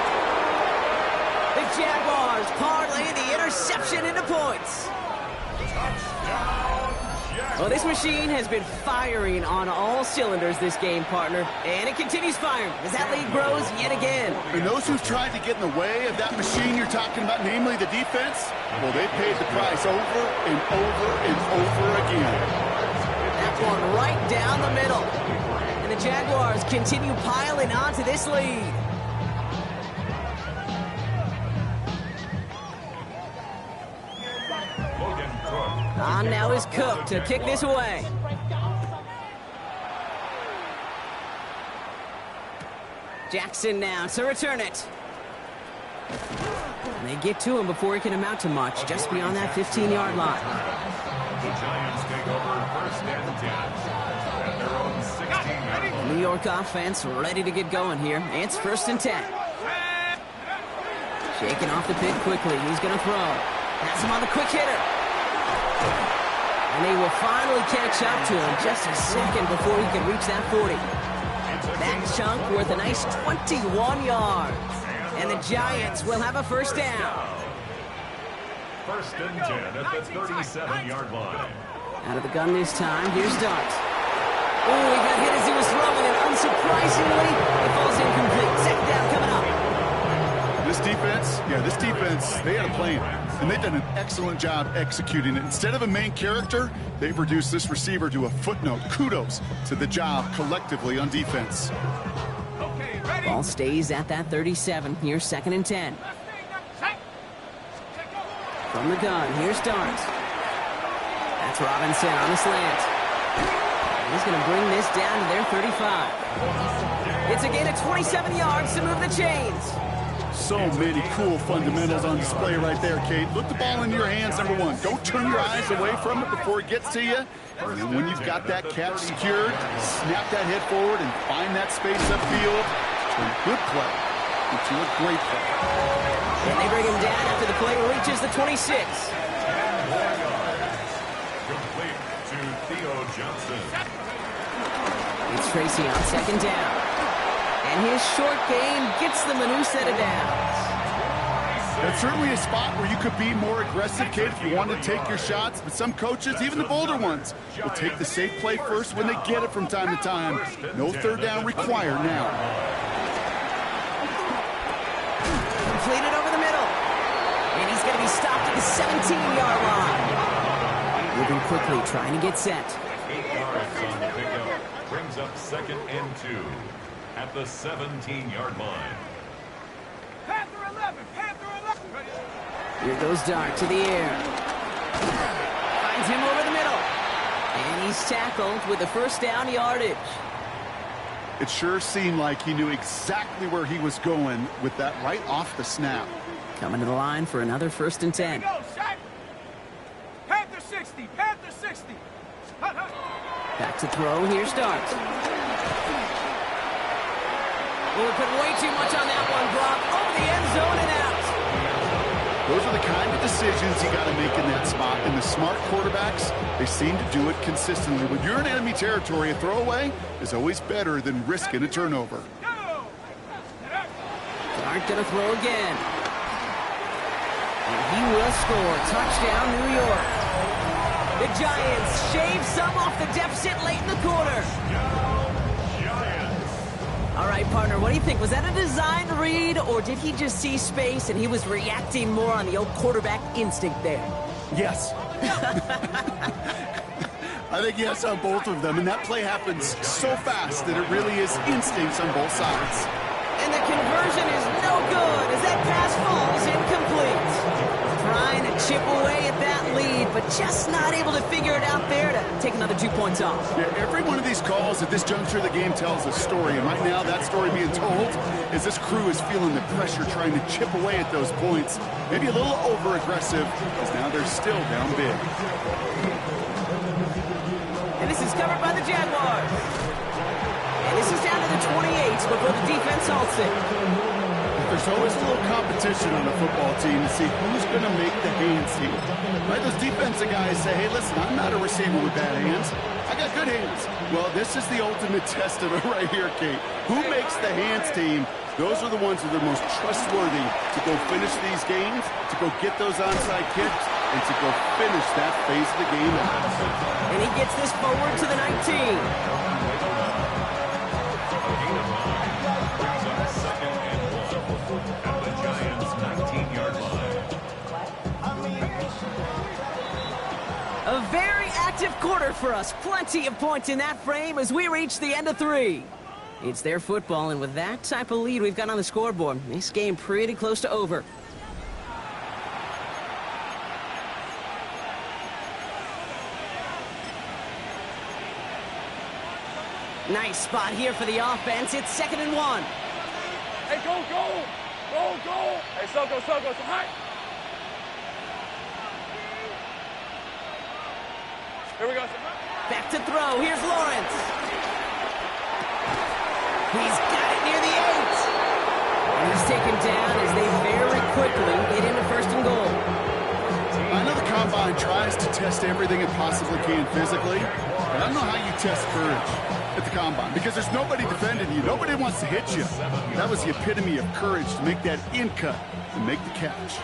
The Jaguars parlay the interception into points. Well, this machine has been firing on all cylinders this game, partner. And it continues firing as that lead grows yet again. And those who've tried to get in the way of that machine you're talking about, namely the defense, well, they paid the price over and over and over again. That one right down the middle. And the Jaguars continue piling onto this lead. On now is Cook to kick this away. Jackson now to return it. And they get to him before he can amount to much, just beyond that 15-yard line. The Giants take over 1st and 10 at their own 16. New York offense ready to get going here. It's 1st and 10. Shaking off the pit quickly. He's going to throw. Has him on the quick hitter. And they will finally catch up to him just a second before he can reach that 40. That chunk worth a nice 21 yards. And the Giants will have a 1st down. 1st and 10 at the 37-yard line. Out of the gun this time. Here's Dart. Oh, he got hit as he was throwing, and unsurprisingly, it falls incomplete. 2nd down coming up. This defense, they had a plan, and they've done an excellent job executing it. Instead of a main character, they've reduced this receiver to a footnote. Kudos to the job collectively on defense. Okay, ready? Ball stays at that 37. Here's 2nd and 10. From the gun, here's Dart. That's Robinson on the slant. He's going to bring this down to their 35. It's a gain of 27 yards to move the chains. So many cool fundamentals on display right there, Kate. Look the ball in your hands, number one. Don't turn your eyes away from it before it gets to you. And then when you've got that catch secured, snap that head forward and find that space upfield. Turn good play into a great play. And they bring him down after the play reaches the 26. Complete to Theo Johnson. It's Tracy on 2nd down. And his short game gets them a new set of downs. That's certainly a spot where you could be more aggressive, Kate, if you want to take your shots. But some coaches, even the bolder ones, will take the safe play first when they get it from time to time. No 3rd down required now. Completed over the middle. And he's going to be stopped at the 17-yard line. Moving quickly, trying to get set. 8 yards on the pickup. Brings up 2nd and 2 at the 17-yard line. Panther 11. Here goes Dart to the air. Finds him over the middle. And he's tackled with the 1st down yardage. It sure seemed like he knew exactly where he was going with that right off the snap. Coming to the line for another 1st and 10. Go, Shaq. Panther 60. Panther 60. Back to throw. Here's Dart. Oh, we put way too much on that one, Brock. Over the end zone and out. Those are the kind of decisions you got to make in that spot. And the smart quarterbacks, they seem to do it consistently. When you're in enemy territory, a throwaway is always better than risking a turnover. Dart gonna throw again. And he will score. Touchdown, New York. The Giants shave some off the deficit late in the quarter. All right, partner, what do you think? Was that a designed read, or did he just see space and he was reacting more on the old quarterback instinct there? Yes. I think yes on both of them, and that play happens so fast that it really is instincts on both sides. And the conversion is no good as that pass falls incomplete. Trying to chip away at that lead, but just not able to figure it out there to take another 2 points off. Yeah, every one of these calls at this juncture of the game tells a story, and right now that story being told is this crew is feeling the pressure trying to chip away at those points. Maybe a little over-aggressive, because now they're still down big. And this is covered by the Jaguars. And this is down to the 28 before the defense halts it. There's always a little competition on a football team to see who's going to make the hands team. Right? Those defensive guys say, hey, listen, I'm not a receiver with bad hands. I got good hands. Well, this is the ultimate test of it right here, Kate. Who makes the hands team? Those are the ones that are most trustworthy to go finish these games, to go get those onside kicks, and to go finish that phase of the game out. And he gets this forward to the 19. A very active quarter for us. Plenty of points in that frame as we reach the end of 3. It's their football, and with that type of lead we've got on the scoreboard, this game pretty close to over. Nice spot here for the offense. It's 2nd and 1. Hey, go, go! Go, go! Hey, so high! Here we go. Back to throw. Here's Lawrence. He's got it near the 8. And he's taken down as they very quickly get into 1st and goal. I know the Combine tries to test everything it possibly can physically, but I don't know how you test courage at the Combine, because there's nobody defending you. Nobody wants to hit you. That was the epitome of courage, to make that in cut and make the catch.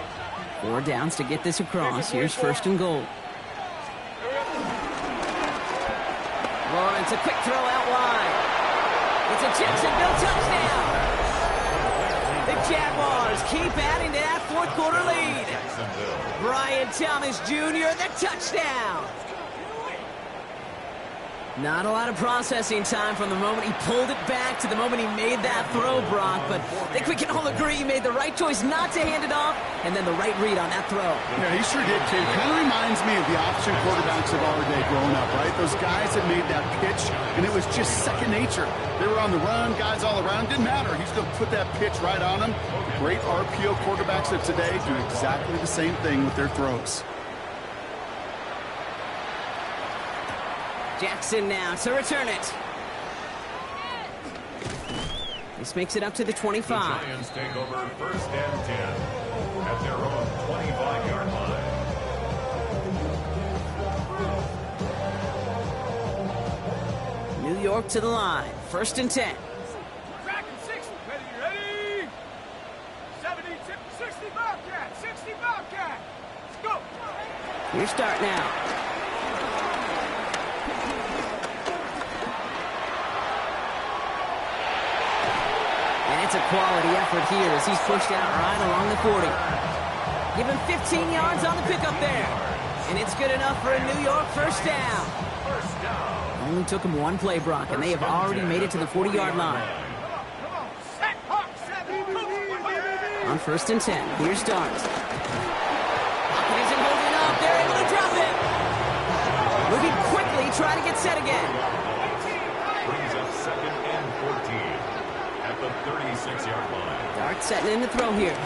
4 downs to get this across. Here's 1st and goal. Lawrence, a quick throw out wide. It's a Jacksonville touchdown. The Jaguars keep adding to that 4th quarter lead. Brian Thomas Jr., the touchdown. Not a lot of processing time from the moment he pulled it back to the moment he made that throw, Brock. But I think we can all agree he made the right choice not to hand it off, and then the right read on that throw. Yeah, he sure did, Kate. Kind of reminds me of the option quarterbacks of our day growing up, right? Those guys that made that pitch, and it was just second nature. They were on the run, guys all around. Didn't matter. He's going to put that pitch right on them. The great RPO quarterbacks of today do exactly the same thing with their throws. Jackson now to return it. This makes it up to the 25. The Giants take over 1st and 10 at their own 25-yard line. New York to the line. 1st and 10. Track and 60. Ready? 70, 60 Bobcat. 60 Bobcat. Let's go. Your start now. And it's a quality effort here as he's pushed out right along the 40. Give him 15 yards on the pickup there. And it's good enough for a New York 1st down. Only took him 1 play, Brock, and they have already made it to the 40-yard line. On 1st and 10, here's Starks. Pocket isn't holding up. They're able to drop it. Moving quickly, try to get set again. Brings up 2nd and 14 at the 36-yard line. Dart setting in the throw here.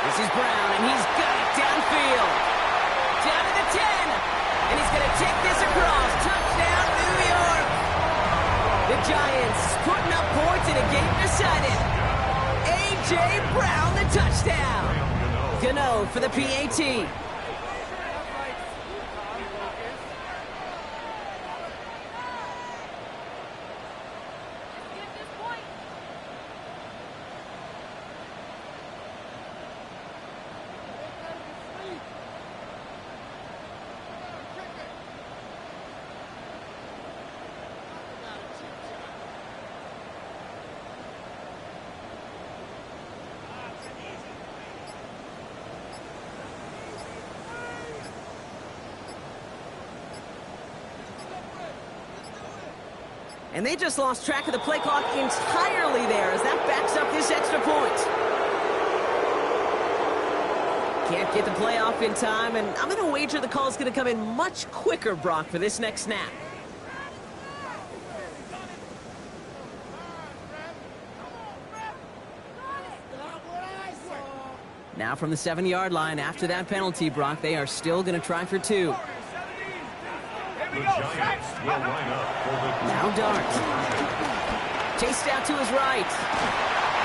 This is Brown, and he's got it downfield. Down to the 10. And he's going to take this across. Touchdown, New York. The Giants putting up points Gano for the PAT. And they just lost track of the play clock entirely there as that backs up this extra point. Can't get the play off in time, and I'm going to wager the call is going to come in much quicker, Brock, for this next snap. Now from the 7-yard line after that penalty, Brock, they are still going to try for 2. The Giants will line up for the Now Dart. Chased out to his right.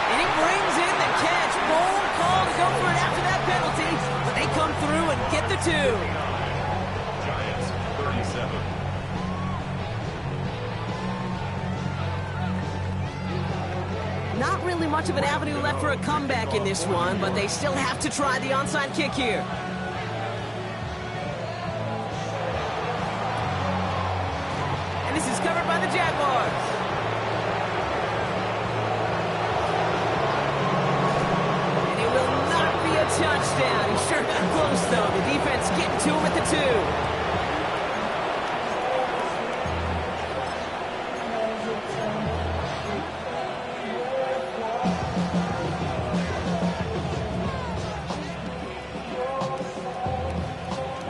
And he brings in the catch. Bold call to go for it after that penalty. But they come through and get the 2. Giants 37. Not really much of an avenue left for a comeback in this one, but they still have to try the onside kick here. This is covered by the Jaguars. And it will not be a touchdown. He sure got close, though. The defense getting to him at the 2.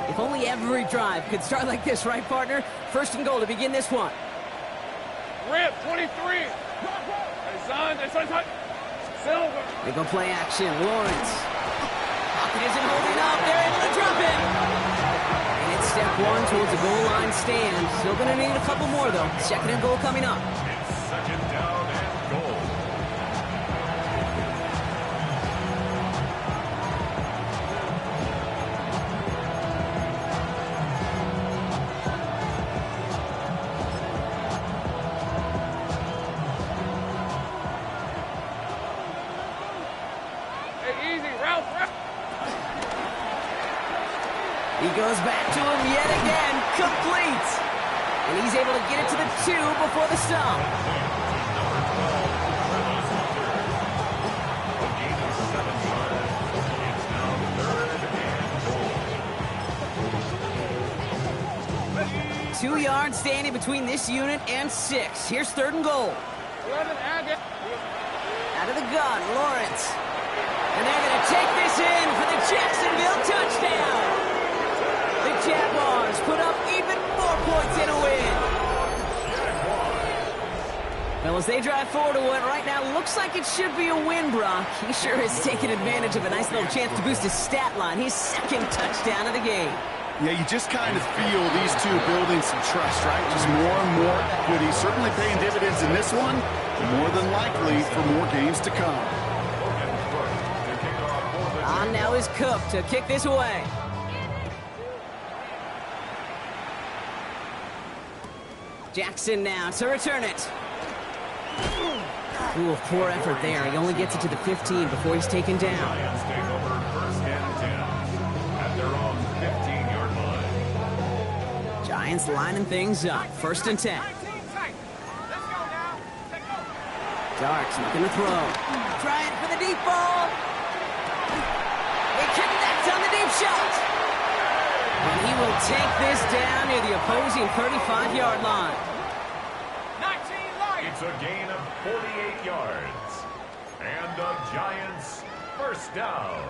If only every drive could start like this, right, partner? 1st and goal to begin this one. Rip, 23. Hey, son. Silver. They go play action. Lawrence. Pocket isn't holding up. They're able to drop it. And it's step 1 towards the goal line stand. Still going to need a couple more, though. 2nd and goal coming up. It's 2nd down and goal. He goes back to him yet again, complete. And he's able to get it to the 2 before the stop. A gain of 7 yards. It's now 3rd and goal. 2 yards standing between this unit and 6. Here's 3rd and goal. Out of the gun, Lawrence. And they're going to take this in for the Jacksonville touchdown. The Jaguars put up even more points in a win. Well, as they drive forward to what right now looks like it should be a win, Brock. He sure has taken advantage of a nice little chance to boost his stat line. His 2nd touchdown of the game. Yeah, you just kind of feel these two building some trust, right? Just more and more equity. Certainly paying dividends in this one. More than likely for more games to come. On now is Cook to kick this away. Jackson now to return it. Ooh, poor effort there. He only gets it to the 15 before he's taken down. Giants take over 1st and 10 at their own 15-yard line. Giants lining things up. 1st and 10. Darts looking to throw. Trying for the deep ball. They connect on the deep shot. And he will take this down near the opposing 35-yard line. It's a gain of 48 yards. And the Giants 1st down.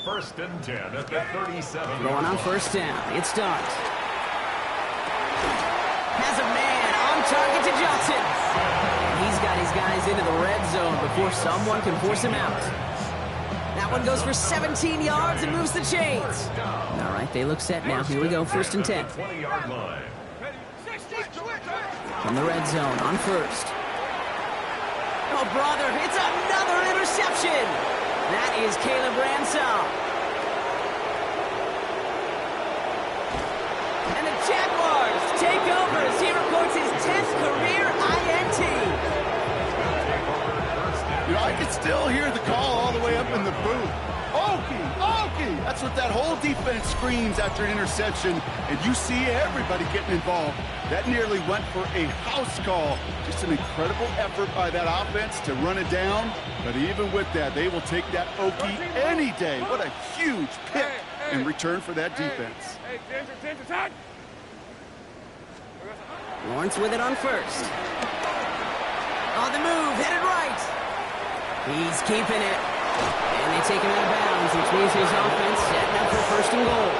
1st and 10 at the 37. Going on 1st down. It's Dart. Has a man on target to Johnson. And he's got his guys into the red zone before someone can force him out. That one goes for 17 yards and moves the chains. All right, they look set now. Here we go, 1st and 10. 20-yard line. From the red zone on 1st. Oh, brother, it's another interception. That is Caleb Ranside. still hear the call all the way up in the booth. Okie, Okie! That's what that whole defense screams after an interception, and you see everybody getting involved. That nearly went for a house call. Just an incredible effort by that offense to run it down, but even with that, they will take that Okie any day. What a huge pick in return for that defense. Lawrence with it on first. On the move, headed right. He's keeping it. And they take him out of bounds, which means his offense setting up for first and goal.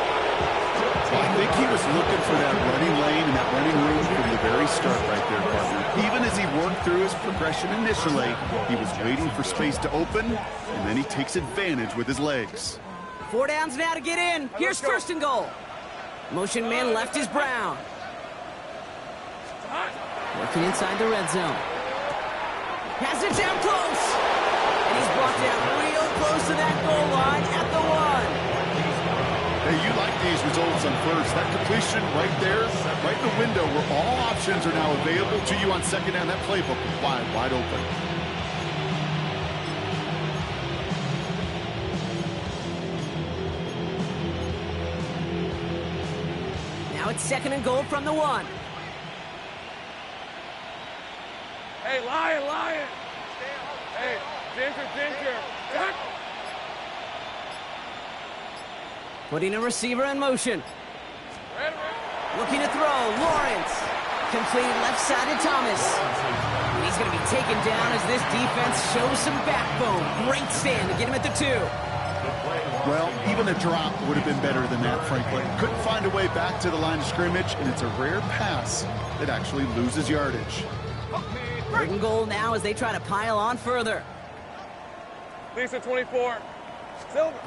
Well, I think he was looking for that running lane and that running room from the very start right there, partner. Even as he worked through his progression initially, he was waiting for space to open, and then he takes advantage with his legs. 4 downs now to get in. Here's first and goal. Motion man left is Brown. Working inside the red zone. Has it down close. And he's brought down real close to that goal line at the 1. Hey, you like these results on first. That completion right there, right in the window where all options are now available to you on second down. That playbook is wide open. Now it's second and goal from the 1. Hey, Lion! Hey, Ginger! Duck! Putting a receiver in motion. Looking to throw, Lawrence. Completed left side to Thomas. And he's going to be taken down as this defense shows some backbone. Great stand to get him at the 2. Well, even a drop would have been better than that, frankly. Couldn't find a way back to the line of scrimmage, and it's a rare pass that actually loses yardage. Third and goal now as they try to pile on further. Lisa 24. Silver.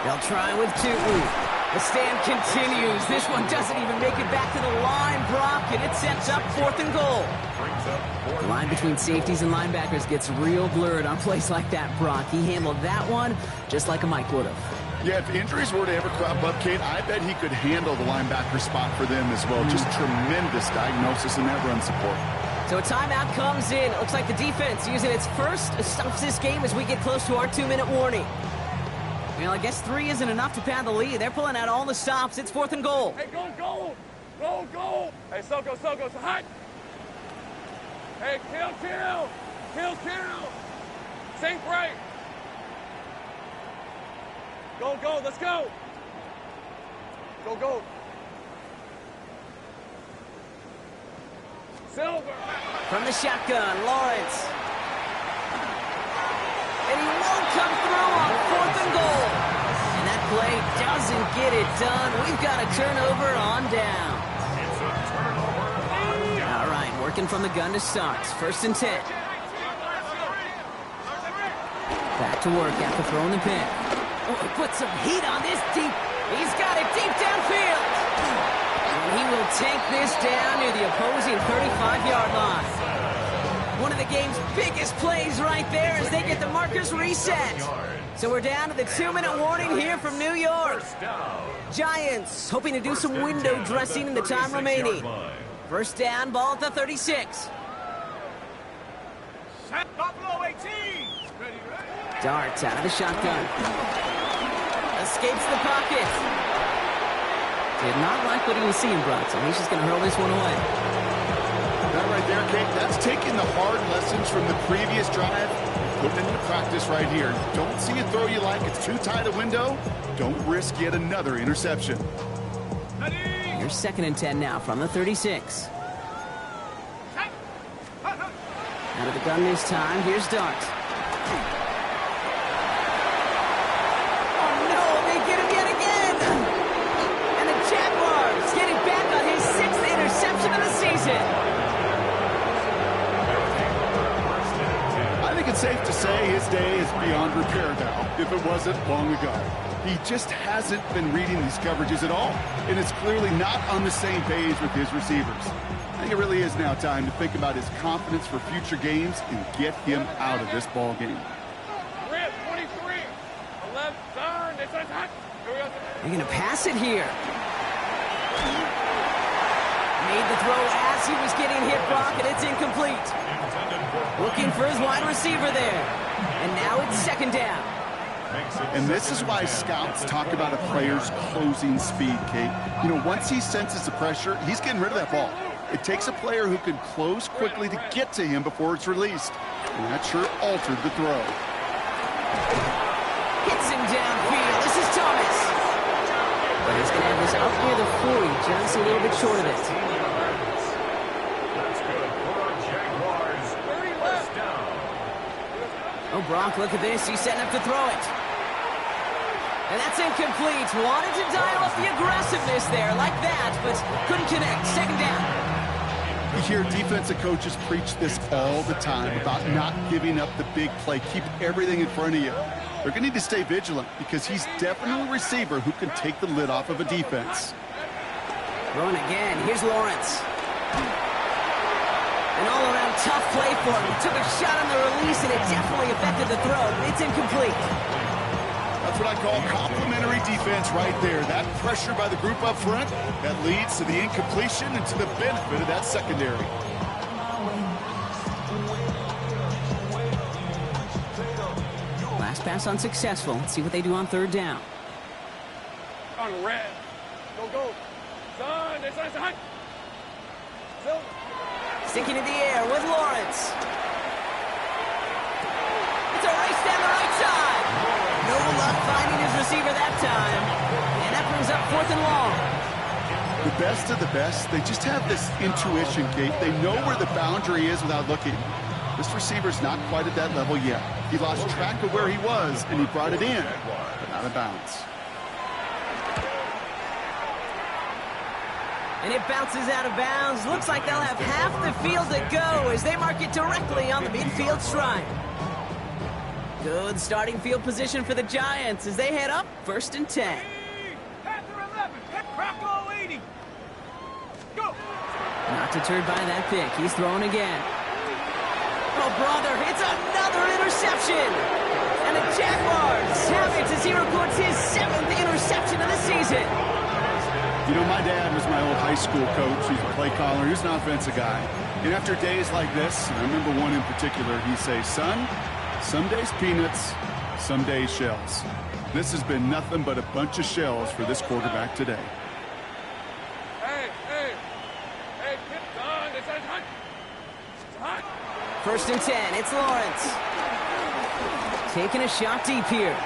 They'll try with 2. The stand continues. This one doesn't even make it back to the line, Brock, and it sets up 4th and goal. The line between safeties and linebackers gets real blurred on plays like that, Brock. He handled that one just like a Mike would have. Yeah, if injuries were to ever crop up, Kate, I bet he could handle the linebacker spot for them as well. Just tremendous diagnosis in that run support. So a timeout comes in. It looks like the defense using its first stops this game as we get close to our 2-minute warning. Well, I guess 3 isn't enough to pad the lead. They're pulling out all the stops. It's 4th and goal. Hey, go! Hey, Soko, so hot. Hey, kill! Sink right. Go, let's go. Go. Silver. From the shotgun, Lawrence. And he won't come through on 4th and goal. And that play doesn't get it done. We've got a turnover on down. It's a turnover on down. All right, working from the gun to start. 1st and 10. Back to work after throwing the pin. Oh, he put some heat on this deep. He's got it deep downfield. And he will take this down near the opposing 35-yard line. One of the game's biggest plays right there as they get the markers reset. So we're down to the 2-minute warning here from New York. Giants hoping to do some window dressing in the time remaining. 1st down, ball at the 36. Buffalo 18. Darts out of the shotgun. Escapes the pocket. Did not like what he was seeing, Brock, so he's just going to hurl this one away. That right there, Kate, that's taking the hard lessons from the previous drive, putting it into practice right here. Don't see a throw you like. It's too tight a window. Don't risk yet another interception. Here's 2nd and 10 now from the 36. Out of the gun this time. Here's Dart. Oh, no, they get him yet again. And the Jaguars getting back on his 6th interception of the season. It's safe to say his day is beyond repair now, if it wasn't long ago. He just hasn't been reading these coverages at all, and is clearly not on the same page with his receivers. I think it really is now time to think about his confidence for future games and get him out of this ball game. 23, 11, turn, it's hot. They're going to pass it here. Made the throw as he was getting hit, Brock, and it's incomplete. Looking for his wide receiver there. And now it's second down. And this is why scouts talk about a player's closing speed, Kate. You know, once he senses the pressure, he's getting rid of that ball. It takes a player who can close quickly to get to him before it's released. And that sure altered the throw. Hits him downfield. This is Thomas. But he's going to have this up near the 40, just a little bit short of it. That's good for our Jaguars. First down. Oh, Brock, look at this. He's setting up to throw it. And that's incomplete. Wanted to dial up the aggressiveness there like that, but couldn't connect. Second down. You hear defensive coaches preach this all the time about not giving up the big play. Keep everything in front of you. They're going to need to stay vigilant because he's definitely a receiver who can take the lid off of a defense. Throwing again. Here's Lawrence. An all-around tough play for him. He took a shot on the release, and it definitely affected the throw. It's incomplete. That's what I call complimentary defense right there. That pressure by the group up front, that leads to the incompletion and to the benefit of that secondary. Last pass unsuccessful. Let's see what they do on third down. On red. Go, go. Son, it's on. Sticking in the air with Lawrence. It's a race down the right side. No luck finding his receiver that time. And that brings up 4th and long. The best of the best, they just have this intuition, Kate. They know where the boundary is without looking. This receiver's not quite at that level yet. He lost track of where he was, and he brought it in, but out of bounds. And it bounces out of bounds. Looks like they'll have half the field to go as they mark it directly on the midfield stripe. Good starting field position for the Giants as they head up 1st and 10. Panther 11. Crackle 80. Go. Not deterred by that pick. He's throwing again. Oh, brother, it's another interception. And the Jaguars have it as he records his 7th interception of the season. You know, my dad was my old high school coach. He's a play caller. He's an offensive guy. And after days like this, and I remember one in particular, he'd say, son, some days peanuts, some days shells. This has been nothing but a bunch of shells for this quarterback today. Hey, son, it's on. 1st and 10, it's Lawrence. Taking a shot deep here.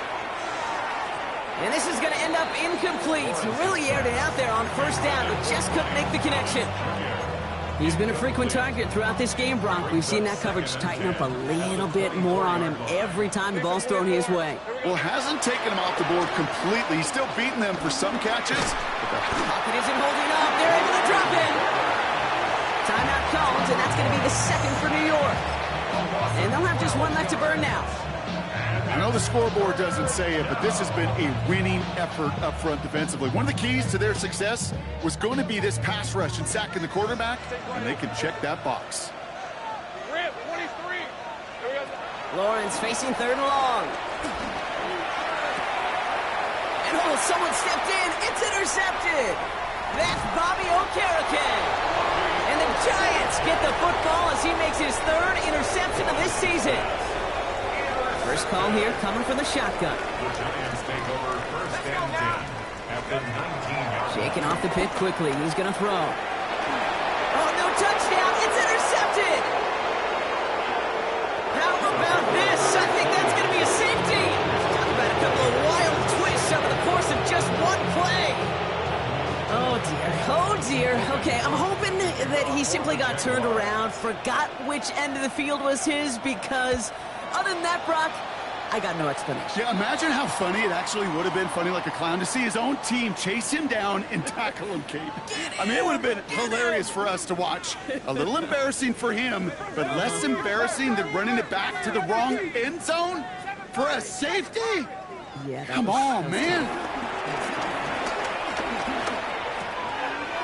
And this is going to end up incomplete. He really aired it out there on 1st down, but just couldn't make the connection. He's been a frequent target throughout this game, Brock. We've seen that coverage tighten up a little bit more on him every time the ball's thrown his way. Well, hasn't taken him off the board completely. He's still beating them for some catches. Pocket isn't holding up. They're able to drop in. Timeout called, and that's going to be the 2nd for New York. And they'll have just one left to burn now. I know the scoreboard doesn't say it, but this has been a winning effort up front defensively. One of the keys to their success was going to be this pass rush and sacking the quarterback, and they can check that box. Rip, 23. Lawrence facing 3rd and long. And oh, someone stepped in. It's intercepted. That's Bobby Okereke. And the Giants get the football as he makes his 3rd interception of this season. First call here coming from the shotgun. The Giants take over 1st and 10 at the 19-yard line. Shaking off the pick quickly. He's going to throw. Oh, no touchdown. It's intercepted. How about this? I think that's going to be a safety. Talk about a couple of wild twists over the course of just one play. Oh, dear. Oh, dear. Okay, I'm hoping that he simply got turned around, forgot which end of the field was his, because other than that, Brock, I got no explanation. Yeah, imagine how funny it actually would have been, funny like a clown, to see his own team chase him down and tackle him, Kate. I mean, it would have been hilarious for us to watch. A little embarrassing for him, but less embarrassing than running it back to the wrong end zone for a safety? Yeah, Come on, man.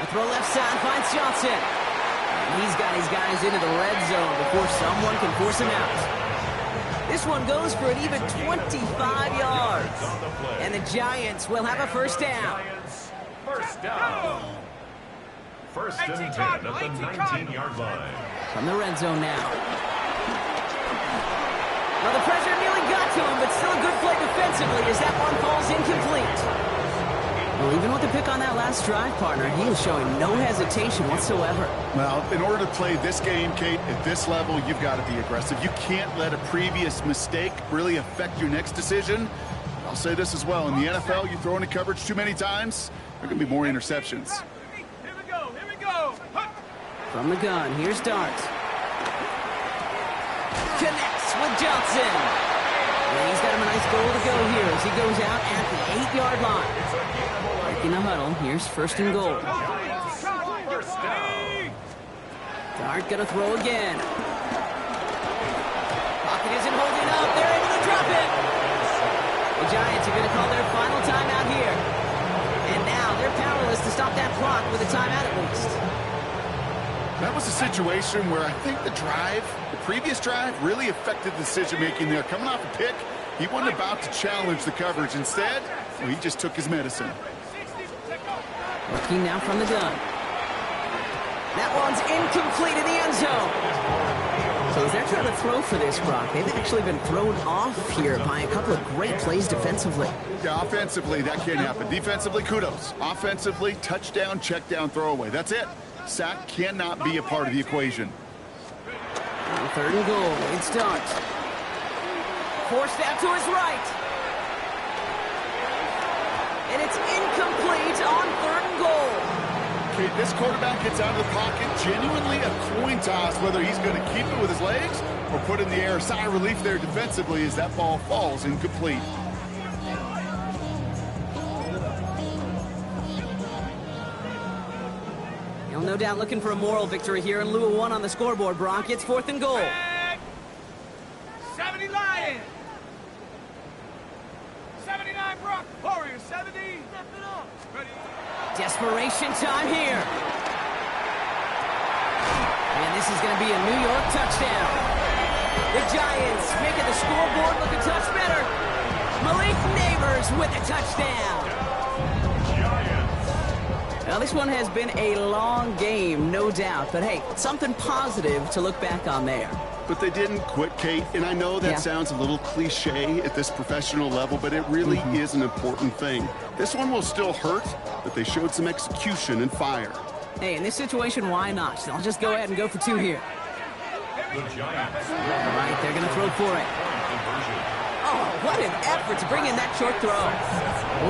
A throw left side finds Johnson. And he's got his guys into the red zone before someone can force him out. This one goes for an even 25 yards. And the Giants will have a 1st down. First down. 1st and 10 at the 19-yard line. From the red zone now. Well, the pressure nearly got to him, but still a good play defensively as that one falls incomplete. Well, even with the pick on that last drive, partner, he is showing no hesitation whatsoever. Well, in order to play this game, Kate, at this level, you've got to be aggressive. You can't let a previous mistake really affect your next decision. I'll say this as well. In the NFL, you throw into coverage too many times, there are going to be more interceptions. Here we go, here we go. From the gun, here's Dart. Connects with Johnson. And he's got him a nice goal to go here as he goes out at the 8-yard line. Breaking the huddle, here's first and goal. First down. Dart gonna throw again. Pocket isn't holding up. They're able to drop it. The Giants are gonna call their final timeout here. And now they're powerless to stop that clock with a timeout at least. That was a situation where I think the previous drive, really affected the decision-making there. Coming off a pick, he wasn't about to challenge the coverage. Instead, well, he just took his medicine. Looking now from the gun. That one's incomplete in the end zone. So as they're trying to throw for this, Brock, they've actually been thrown off here by a couple of great plays defensively. Yeah, offensively, that can't happen. Defensively, kudos. Offensively, touchdown, check down, throwaway. That's it. Sack cannot be a part of the equation. On third and goal, it's Dart. Forced out to his right. And it's incomplete on third and goal. Okay, this quarterback gets out of the pocket, genuinely a coin toss, whether he's going to keep it with his legs or put it in the air. Sigh of relief there defensively as that ball falls incomplete. He'll no doubt looking for a moral victory here in lieu of one on the scoreboard, Brock. It's fourth and goal. 70 Lions. 79 Brock. Warriors 70. Step it up. Ready. Desperation time here. And this is going to be a New York touchdown. The Giants making the scoreboard look a touch better. Malik Neighbors with a touchdown. Now, this one has been a long game, no doubt. But, hey, something positive to look back on there. But they didn't quit, Kate. And I know that sounds a little cliche at this professional level, but it really is an important thing. This one will still hurt, but they showed some execution and fire. Hey, in this situation, why not? I'll just go ahead and go for two here. The Giants. All right, they're going to throw for it. Oh, what an effort to bring in that short throw.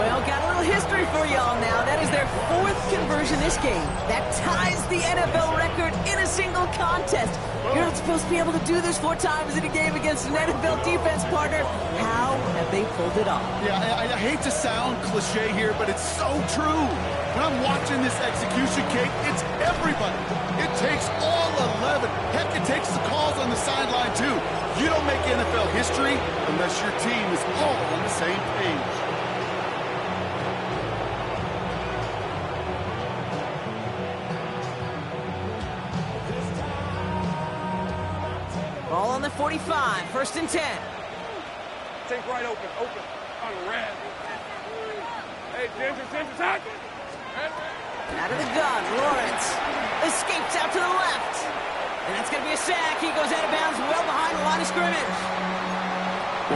Well, got a little history for y'all now. That is their fourth conversion this game. That ties the NFL record in a single contest. You're not supposed to be able to do this 4 times in a game against an NFL defense partner. How have they pulled it off? Yeah, I hate to sound cliche here, but it's so true. When I'm watching this execution, Kate, it's everybody. It takes all 11. Heck, it takes the calls on the sideline, too. You don't make NFL history unless your team is all on the same page. Ball on the 45, first and 10. Take right open. On the red. Hey, Ginger, tackle. Out of the gun, Lawrence escapes out to the left. And that's going to be a sack. He goes out of bounds well behind the line of scrimmage.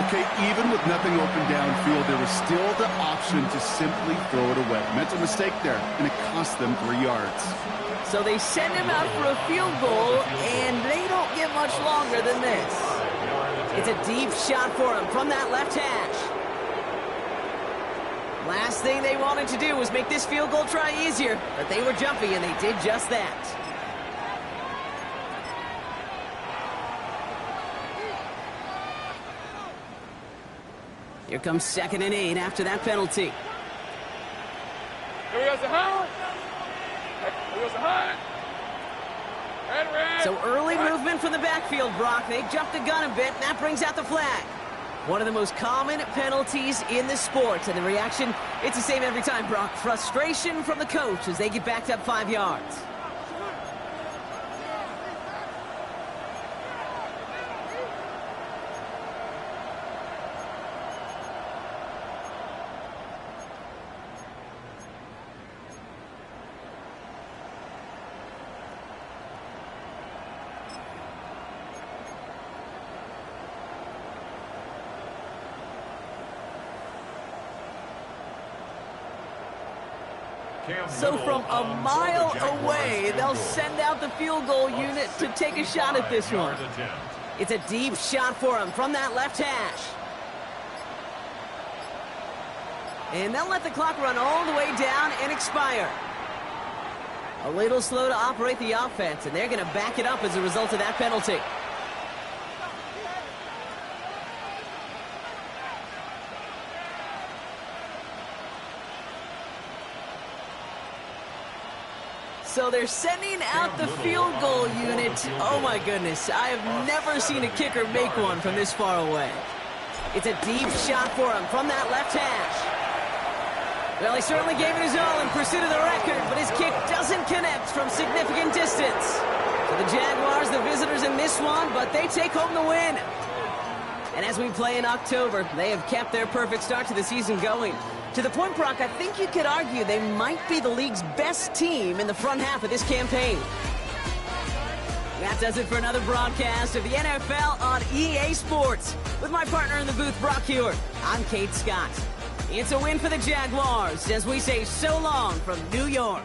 Okay, even with nothing open downfield, there was still the option to simply throw it away. Mental mistake there, and it cost them 3 yards. So they send him out for a field goal, and they don't get much longer than this. It's a deep shot for him from that left hash. Last thing they wanted to do was make this field goal try easier, but they were jumpy, and they did just that. Here comes 2nd and 8 after that penalty. Here goes the hunt. So early movement from the backfield, Brock. They jumped the gun a bit, and that brings out the flag. One of the most common penalties in the sport, and the reaction, it's the same every time, Brock. Frustration from the coach as they get backed up 5 yards. So from a mile away, they'll send out the field goal unit to take a shot at this one. It's a deep shot for him from that left hash. And they'll let the clock run all the way down and expire. A little slow to operate the offense, and they're going to back it up as a result of that penalty. So they're sending out the field goal unit. Oh my goodness, I have never seen a kicker make one from this far away. It's a deep shot for him from that left hash. Well, he certainly gave it his all in pursuit of the record, but his kick doesn't connect from significant distance. So the Jaguars, the visitors in this one, but they take home the win. And as we play in October, they have kept their perfect start to the season going. To the point, Brock, I think you could argue they might be the league's best team in the front half of this campaign. That does it for another broadcast of the NFL on EA Sports. With my partner in the booth, Brock Hewitt, I'm Kate Scott. It's a win for the Jaguars as we say so long from New York.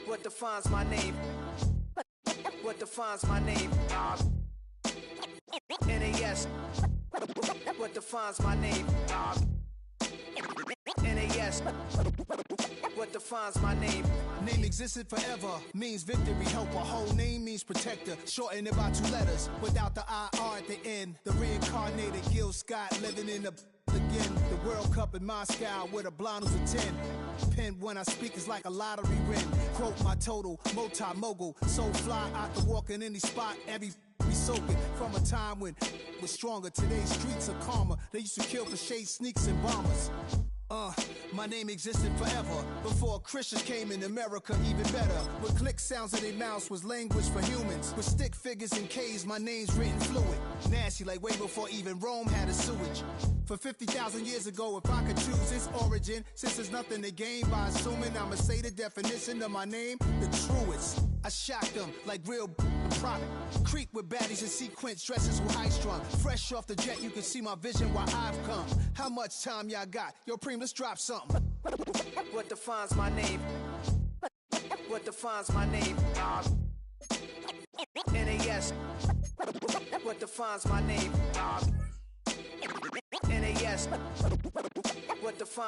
What defines my name? What defines my name? NAS. What defines my name? NAS. What defines my name? Name existed forever, means victory, help. A whole name means protector, shortened it by 2 letters, without the IR at the end. The reincarnated Gil Scott, living in the again. The World Cup in Moscow with a blonde who's a 10. Pen when I speak is like a lottery win. Quote my total, multi-mogul, so fly out the walk in any spot, every be soaking from a time when was stronger. Today's streets are calmer. They used to kill for shade sneaks and bombers. My name existed forever before Christians came in America, even better. With click sounds in their mouths was language for humans. With stick figures and K's, my name's written fluid. Nasty like way before even Rome had a sewage. For 50,000 years ago, if I could choose its origin, since there's nothing to gain by assuming I'ma say the definition of my name, the truest. I shocked them like real product. Creep with baddies in sequence, dresses with high strung. Fresh off the jet, you can see my vision why I've come. How much time y'all got? Yo, Preem, let's drop something. What defines my name? What defines my name? NAS. What defines my name? NAS. What defines